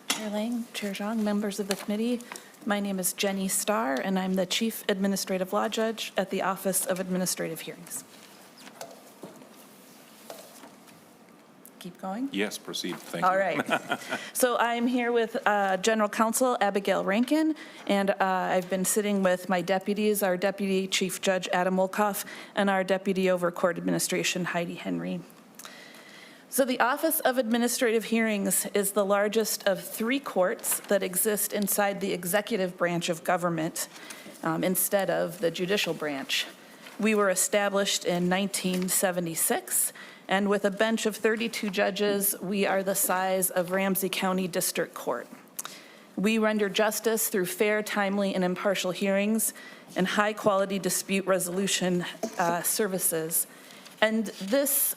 Chair Lang, Chair Zhang, members of the committee, my name is Jenny Starr, and I'm the Chief Administrative Law Judge at the Office of Administrative Hearings. Keep going? Yes, proceed. Thank you. All right. So I'm here with General Counsel Abigail Rankin, and I've been sitting with my deputies, our Deputy Chief Judge Adam Wolkoff, and our Deputy over Court Administration Heidi Henry. So the Office of Administrative Hearings is the largest of 3 courts that exist inside the executive branch of government instead of the judicial branch. We were established in 1976, and with a bench of 32 judges, we are the size of Ramsey County District Court. We render justice through fair, timely, and impartial hearings and high-quality dispute resolution services. And this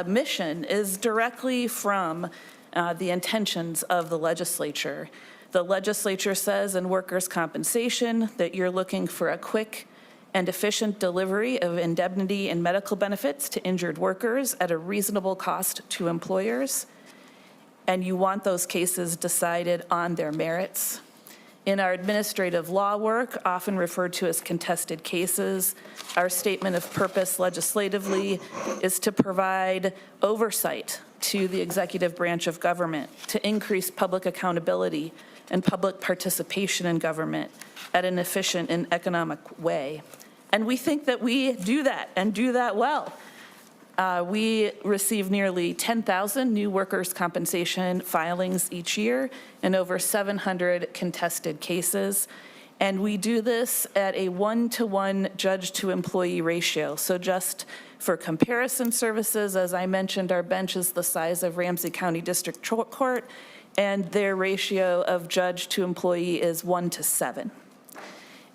mission is directly from the intentions of the legislature. The legislature says in workers' compensation that you're looking for a quick and efficient delivery of indemnity and medical benefits to injured workers at a reasonable cost to employers, and you want those cases decided on their merits. In our administrative law work, often referred to as contested cases, our statement of purpose legislatively is to provide oversight to the executive branch of government, to increase public accountability and public participation in government at an efficient and economic way. And we think that we do that and do that well. We receive nearly 10,000 new workers' compensation filings each year and over 700 contested cases. And we do this at a 1-to-1 judge-to-employee ratio. So just for comparison services, as I mentioned, our bench is the size of Ramsey County District Court, and their ratio of judge to employee is 1-to-7.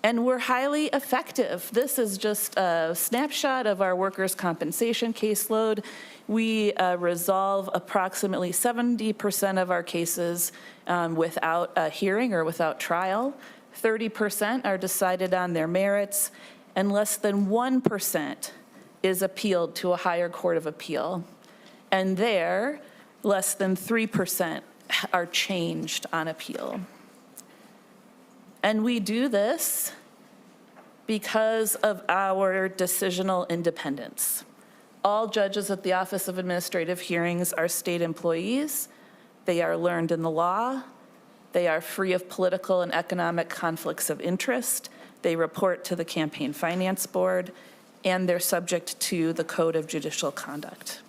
And we're highly effective. This is just a snapshot of our workers' compensation caseload. We resolve approximately 70% of our cases without a hearing or without trial. 30% are decided on their merits, and less than 1% is appealed to a higher court of appeal. And there, less than 3% are changed on appeal. And we do this because of our decisional independence. All judges at the Office of Administrative Hearings are state employees. They are learned in the law. They are free of political and economic conflicts of interest. They report to the Campaign Finance Board, and they're subject to the Code of Judicial Conduct.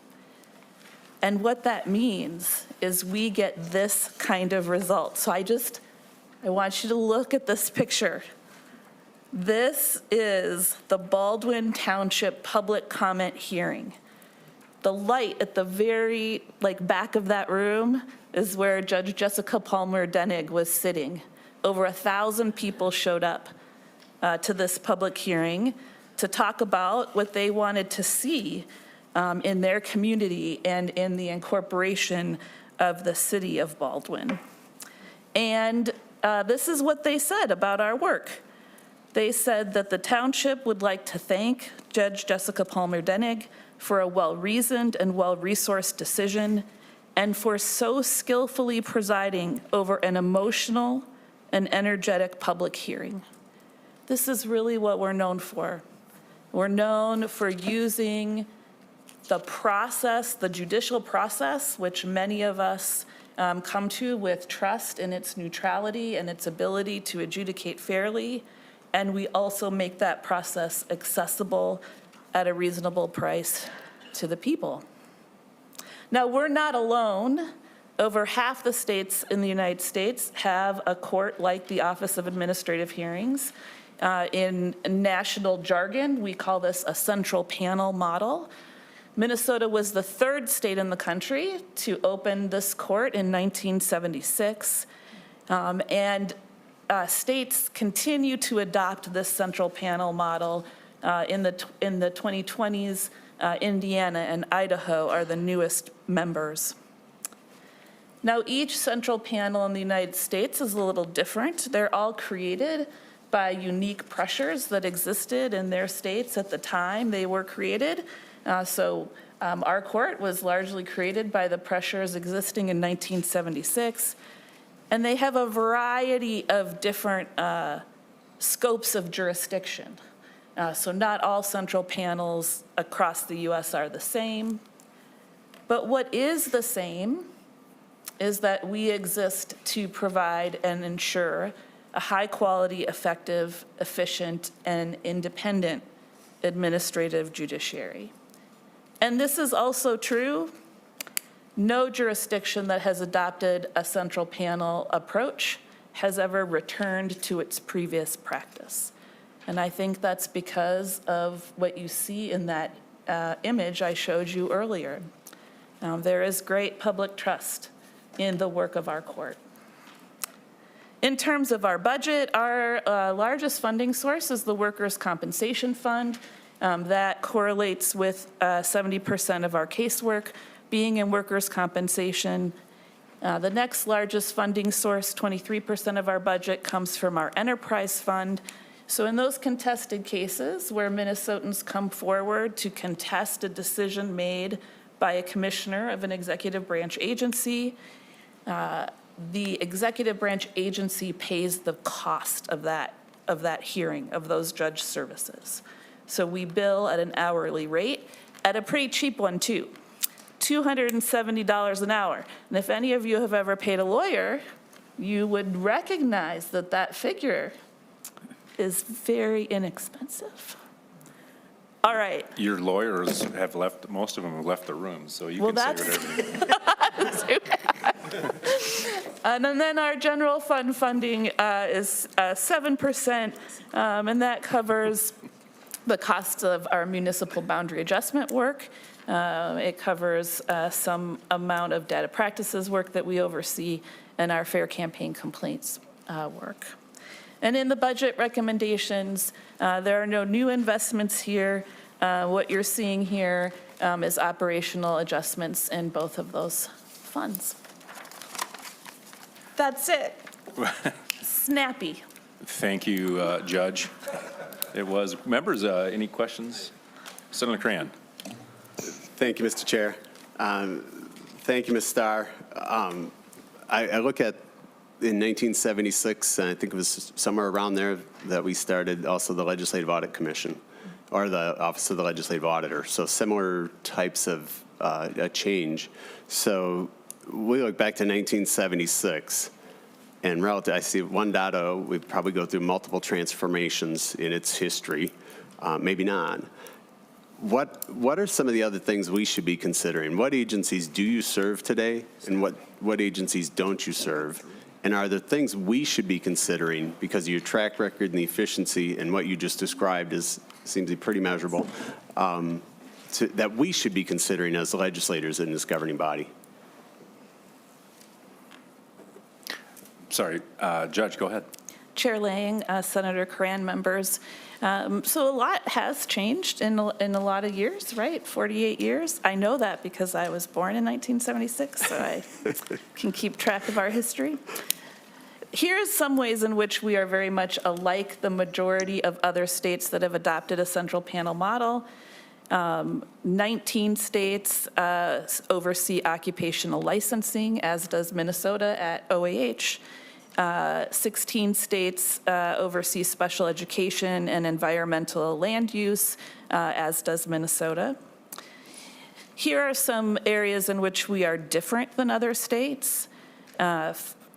And what that means is we get this kind of result. So I want you to look at this picture. This is the Baldwin Township public comment hearing. The light at the very back of that room is where Judge Jessica Palmer Denig was sitting. Over 1,000 people showed up to this public hearing to talk about what they wanted to see in their community and in the incorporation of the city of Baldwin. And this is what they said about our work. They said that the township would like to thank Judge Jessica Palmer-Denig for a well-reasoned and well-resourced decision and for so skillfully presiding over an emotional and energetic public hearing. This is really what we're known for. We're known for using the process, the judicial process, which many of us come to with trust in its neutrality and its ability to adjudicate fairly, and we also make that process accessible at a reasonable price to the people. Now, we're not alone. Over half the states in the United States have a court like the Office of Administrative Hearings. In national jargon, we call this a central panel model. Minnesota was the third state in the country to open this court in 1976. States continue to adopt this central panel model. In the 2020s, Indiana and Idaho are the newest members. Now, each central panel in the United States is a little different. They're all created by unique pressures that existed in their states at the time they were created. Our court was largely created by the pressures existing in 1976, and they have a variety of different scopes of jurisdiction. So not all central panels across the U.S. are the same, but what is the same is that we exist to provide and ensure a high-quality, effective, efficient, and independent administrative judiciary. And this is also true. No jurisdiction that has adopted a central panel approach has ever returned to its previous practice. And I think that's because of what you see in that image I showed you earlier. There is great public trust in the work of our court. In terms of our budget, our largest funding source is the Workers' Compensation Fund. That correlates with 70% of our casework being in workers' compensation. The next largest funding source, 23% of our budget, comes from our enterprise fund. So in those contested cases where Minnesotans come forward to contest a decision made by a commissioner of an executive branch agency, the executive branch agency pays the cost of that hearing, of those judge services. So we bill at an hourly rate, at a pretty cheap one too, $270 an hour. And if any of you have ever paid a lawyer, you would recognize that that figure is very inexpensive. All right. Your lawyers have left, most of them have left the room, so you can say whatever. And then our general fund funding is 7%, and that covers the cost of our municipal boundary adjustment work. It covers some amount of data practices work that we oversee and our fair campaign complaints work. And in the budget recommendations, there are no new investments here. What you're seeing here is operational adjustments in both of those funds. That's it. Snappy. Thank you, Judge. It was. Members, any questions? Senator Cran. Thank you, Mr. Chair. Thank you, Ms. Starr. I look at in 1976, and I think it was somewhere around there that we started also the Legislative Audit Commission, or the Office of the Legislative Auditor. So similar types of a change. So we look back to 1976, and relative, I see 1.0, we probably go through multiple transformations in its history, maybe not. What are some of the other things we should be considering? What agencies do you serve today, and what agencies don't you serve? And are there things we should be considering because of your track record and the efficiency and what you just described seems to be pretty measurable, that we should be considering as legislators in this governing body? Sorry, Judge, go ahead. Chair Lang, Senator Cran, members. So a lot has changed in a lot of years, right? 48 years. I know that because I was born in 1976, so I can keep track of our history. Here's some ways in which we are very much alike the majority of other states that have adopted a central panel model. 19 states oversee occupational licensing, as does Minnesota at OAH. 16 states oversee special education and environmental land use, as does Minnesota. Here are some areas in which we are different than other states.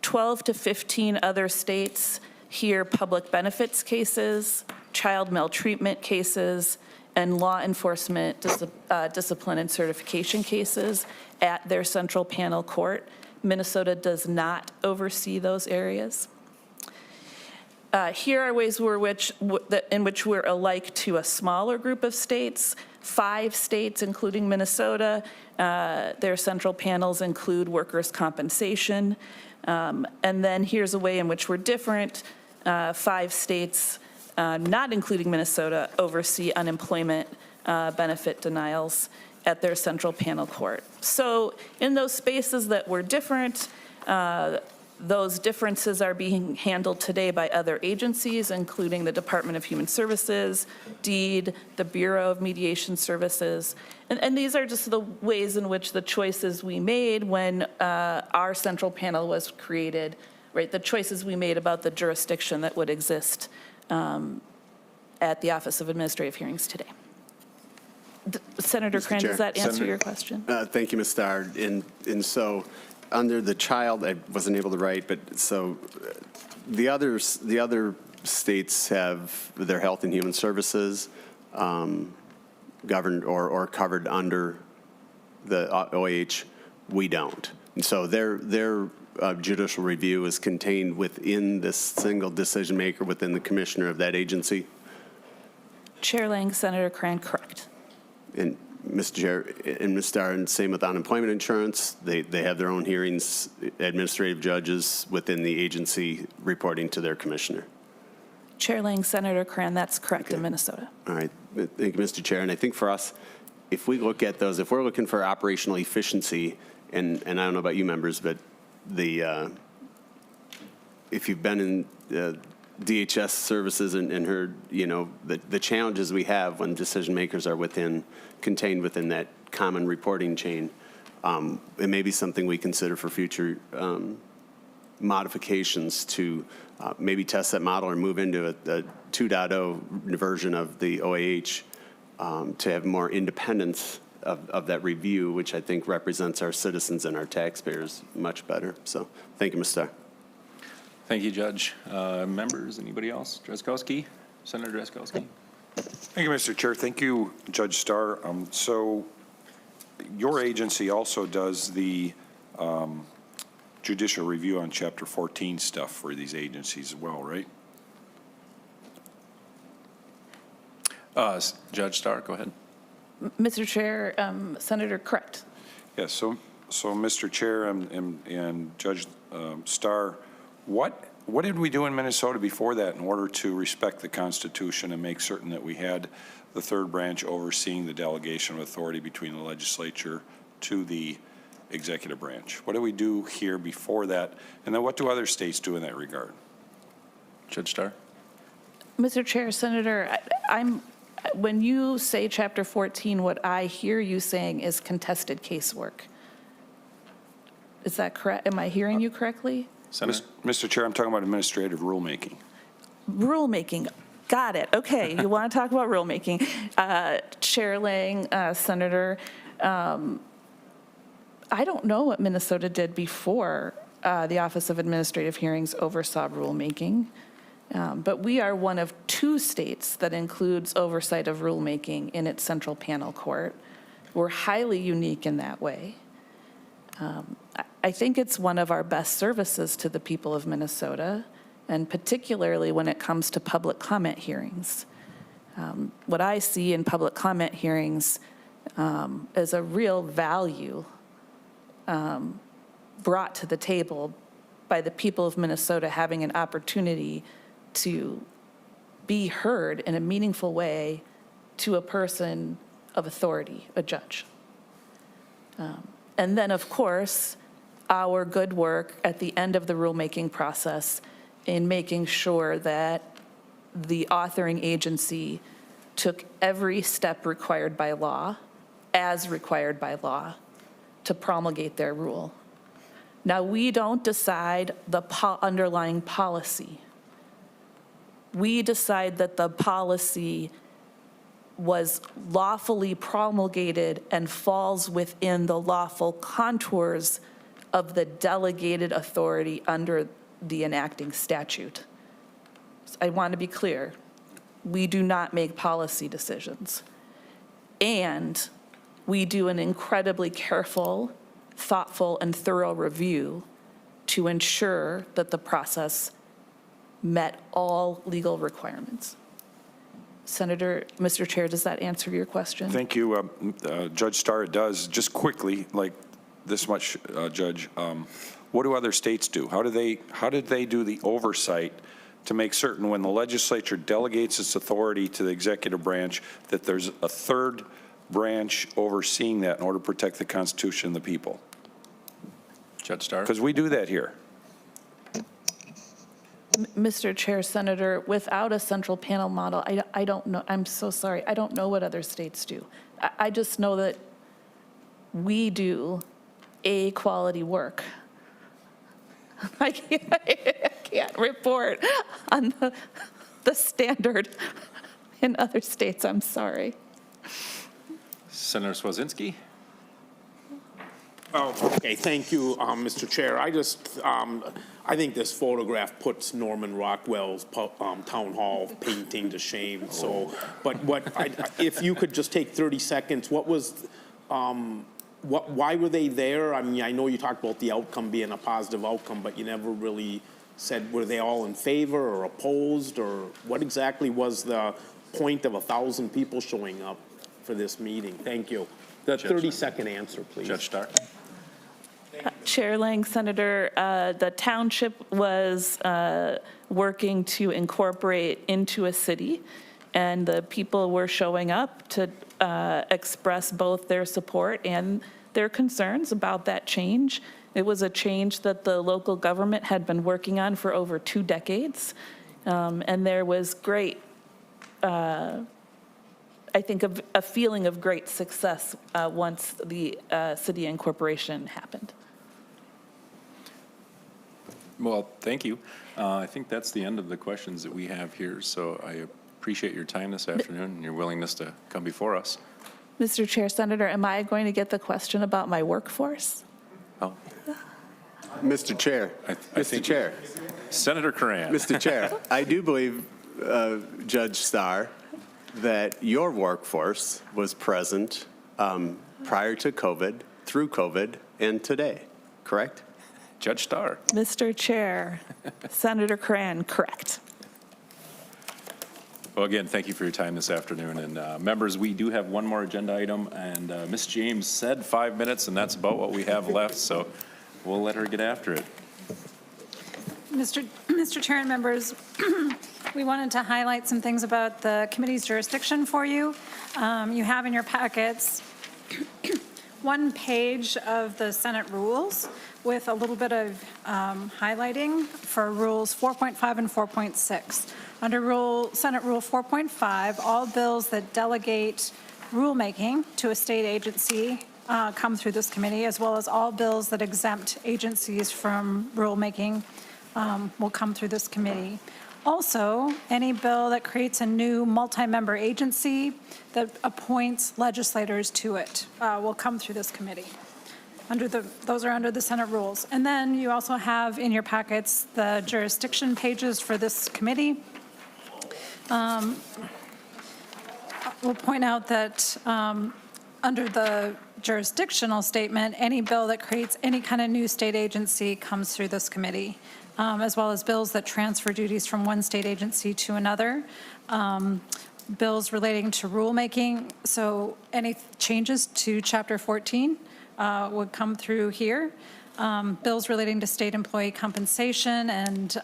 12 to 15 other states hear public benefits cases, child maltreatment cases, and law enforcement discipline and certification cases at their central panel court. Minnesota does not oversee those areas. Here are ways in which we're alike to a smaller group of states. 5 states, including Minnesota, their central panels include workers' compensation. And then here's a way in which we're different. 5 states, not including Minnesota, oversee unemployment benefit denials at their central panel court. So in those spaces that were different, those differences are being handled today by other agencies, including the Department of Human Services, DEED, the Bureau of Mediation Services. And these are just the ways in which the choices we made when our central panel was created, right? The choices we made about the jurisdiction that would exist at the Office of Administrative Hearings today. Senator Cran, does that answer your question? Thank you, Ms. Starr. And so under the child, I wasn't able to write, but so the other states have their health and human services governed or covered under the OAH. We don't. And so their judicial review is contained within this single decision maker within the commissioner of that agency. Chair Lang, Senator Cran, correct. And Mr. Chair, and Ms. Starr, and same with unemployment insurance. They have their own hearings, administrative judges within the agency reporting to their commissioner. Chair Lang, Senator Cran, that's correct in Minnesota. All right, thank you, Mr. Chair. And I think for us, if we look at those, if we're looking for operational efficiency, and I don't know about you members, but if you've been in DHS services and heard, you know, the challenges we have when decision makers are contained within that common reporting chain, it may be something we consider for future modifications to maybe test that model or move into a 2.0 version of the OAH to have more independence of that review, which I think represents our citizens and our taxpayers much better. So thank you, Mr. Starr. Thank you, Judge. Members, anybody else? Drazkowski, Senator Drazkowski. Thank you, Mr. Chair. Thank you, Judge Starr. So your agency also does the judicial review on Chapter 14 stuff for these agencies as well, right? Judge Starr, go ahead. Mr. Chair, Senator, correct. Yes, so Mr. Chair and Judge Starr, what did we do in Minnesota before that in order to respect the Constitution and make certain that we had the third branch overseeing the delegation of authority between the legislature to the executive branch? What do we do here before that? And then what do other states do in that regard? Judge Starr. Mr. Chair, Senator, when you say Chapter 14, what I hear you saying is contested casework. Is that correct? Am I hearing you correctly? Mr. Chair, I'm talking about administrative rulemaking. Rulemaking. Got it. Okay. You want to talk about rulemaking. Chair Lang, Senator, I don't know what Minnesota did before the Office of Administrative Hearings oversaw rulemaking. But we are one of 2 states that includes oversight of rulemaking in its central panel court. We're highly unique in that way. I think it's one of our best services to the people of Minnesota, and particularly when it comes to public comment hearings. What I see in public comment hearings is a real value brought to the table by the people of Minnesota having an opportunity to be heard in a meaningful way to a person of authority, a judge. And then, of course, our good work at the end of the rulemaking process in making sure that the authoring agency took every step required by law, as required by law, to promulgate their rule. Now, we don't decide the underlying policy. We decide that the policy was lawfully promulgated and falls within the lawful contours of the delegated authority under the enacting statute. I want to be clear, we do not make policy decisions. And we do an incredibly careful, thoughtful, and thorough review to ensure that the process met all legal requirements. Senator, Mr. Chair, does that answer your question? Thank you, Judge Starr. It does. Just quickly, like this much, Judge. What do other states do? How do they do the oversight to make certain when the legislature delegates its authority to the executive branch that there's a third branch overseeing that in order to protect the Constitution and the people? Judge Starr? Because we do that here. Mr. Chair, Senator, without a central panel model, I don't know, I'm so sorry, I don't know what other states do. I just know that we do A, quality work. I can't report on the standard in other states, I'm sorry. Senator Swazinski? Oh, okay, thank you, Mr. Chair. I think this photograph puts Norman Rockwell's town hall painting to shame. So, but if you could just take 30 seconds, why were they there? I mean, I know you talked about the outcome being a positive outcome, but you never really said, were they all in favor or opposed, or what exactly was the point of 1,000 people showing up for this meeting? Thank you. The 30-second answer, please. Judge Starr? Chair Lang, Senator, the township was working to incorporate into a city, and the people were showing up to express both their support and their concerns about that change. It was a change that the local government had been working on for over 2 decades, and there was great, I think, a feeling of great success once the city incorporation happened. Well, thank you. I think that's the end of the questions that we have here, so I appreciate your time this afternoon and your willingness to come before us. Mr. Chair, Senator, am I going to get the question about my workforce? Oh. Mr. Chair, Mr. Chair. Senator Curran. Mr. Chair, I do believe, Judge Starr, that your workforce was present prior to COVID, through COVID, and today, correct? Judge Starr. Mr. Chair, Senator Curran, correct. Well, again, thank you for your time this afternoon. And members, we do have one more agenda item, and Ms. James said 5 minutes, and that's about what we have left, so we'll let her get after it. Mr. Chair and members, we wanted to highlight some things about the committee's jurisdiction for you. You have in your packets 1 page of the Senate rules with a little bit of highlighting for rules 4.5 and 4.6. Under Senate Rule 4.5, all bills that delegate rulemaking to a state agency come through this committee, as well as all bills that exempt agencies from rulemaking will come through this committee. Also, any bill that creates a new multi-member agency that appoints legislators to it will come through this committee. Those are under the Senate rules. And then you also have in your packets the jurisdiction pages for this committee. We'll point out that under the jurisdictional statement, any bill that creates any kind of new state agency comes through this committee, as well as bills that transfer duties from one state agency to another. Bills relating to rulemaking, so any changes to Chapter 14 would come through here. Bills relating to state employee compensation and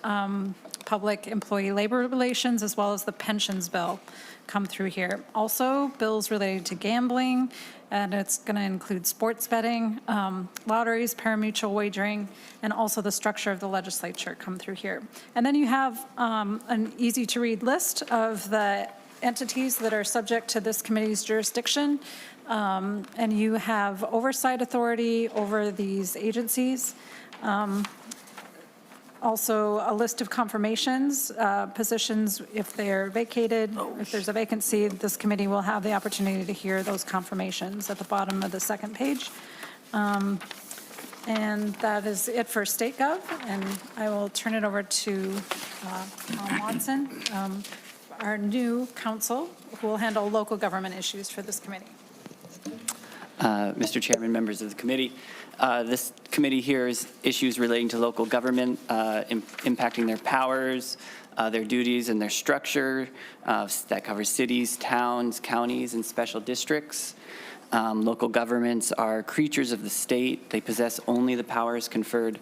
Public Employee Labor Relations, as well as the pensions bill come through here. Also, bills related to gambling, and it's going to include sports betting, lotteries, pari-mutuel wagering, and also the structure of the legislature come through here. And then you have an easy-to-read list of the entities that are subject to this committee's jurisdiction. And you have oversight authority over these agencies. Also, a list of confirmations, positions, if they're vacated, if there's a vacancy, this committee will have the opportunity to hear those confirmations at the bottom of the second page. And that is it for State Gov, and I will turn it over to Tom Watson, our new counsel, who will handle local government issues for this committee. Mr. Chairman, members of the committee, this committee hears issues relating to local government, impacting their powers, their duties, and their structure. That covers cities, towns, counties, and special districts. Local governments are creatures of the state. They possess only the powers conferred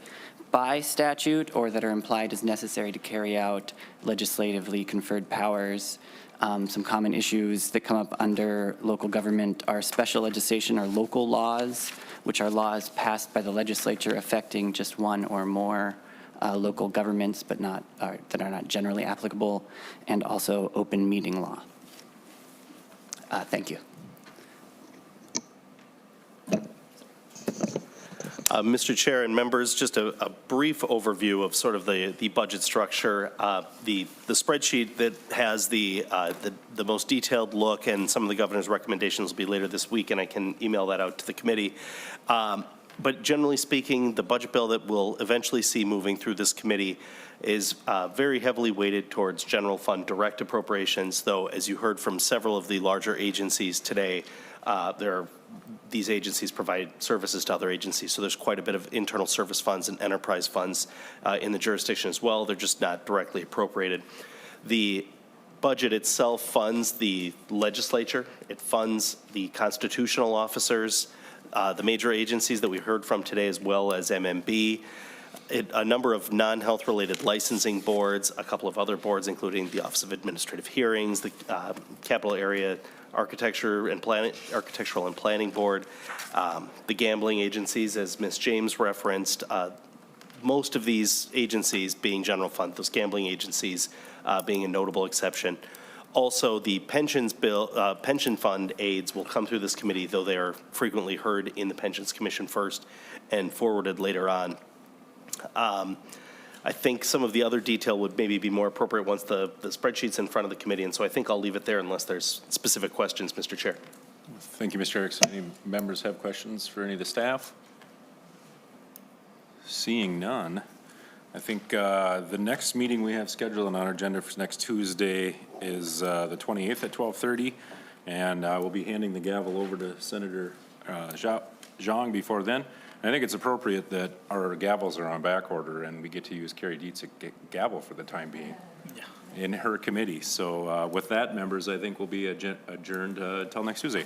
by statute or that are implied as necessary to carry out legislatively conferred powers. Some common issues that come up under local government are special legislation or local laws, which are laws passed by the legislature affecting just one or more local governments, but that are not generally applicable, and also open meeting law. Thank you. Mr. Chair and members, just a brief overview of sort of the budget structure. The spreadsheet that has the most detailed look and some of the governor's recommendations will be later this week, and I can email that out to the committee. But generally speaking, the budget bill that we'll eventually see moving through this committee is very heavily weighted towards general fund direct appropriations, though, as you heard from several of the larger agencies today, these agencies provide services to other agencies, so there's quite a bit of internal service funds and enterprise funds in the jurisdiction as well. They're just not directly appropriated. The budget itself funds the legislature. It funds the constitutional officers, the major agencies that we heard from today, as well as MMB, a number of non-health related licensing boards, a couple of other boards, including the Office of Administrative Hearings, the Capital Area Architectural and Planning Board, the gambling agencies, as Ms. James referenced, most of these agencies being general fund, those gambling agencies being a notable exception. Also, the pension fund aids will come through this committee, though they are frequently heard in the Pensions Commission first and forwarded later on. I think some of the other detail would maybe be more appropriate once the spreadsheet's in front of the committee, and so I think I'll leave it there unless there's specific questions, Mr. Chair. Thank you, Mr. Erickson. Any members have questions for any of the staff? Seeing none, I think the next meeting we have scheduled on our agenda for next Tuesday is the 28th at 12:30, and we'll be handing the gavel over to Senator Zhang before then. I think it's appropriate that our gavels are on back order and we get to use Carrie Dietz's gavel for the time being in her committee. So with that, members, I think we'll be adjourned until next Tuesday.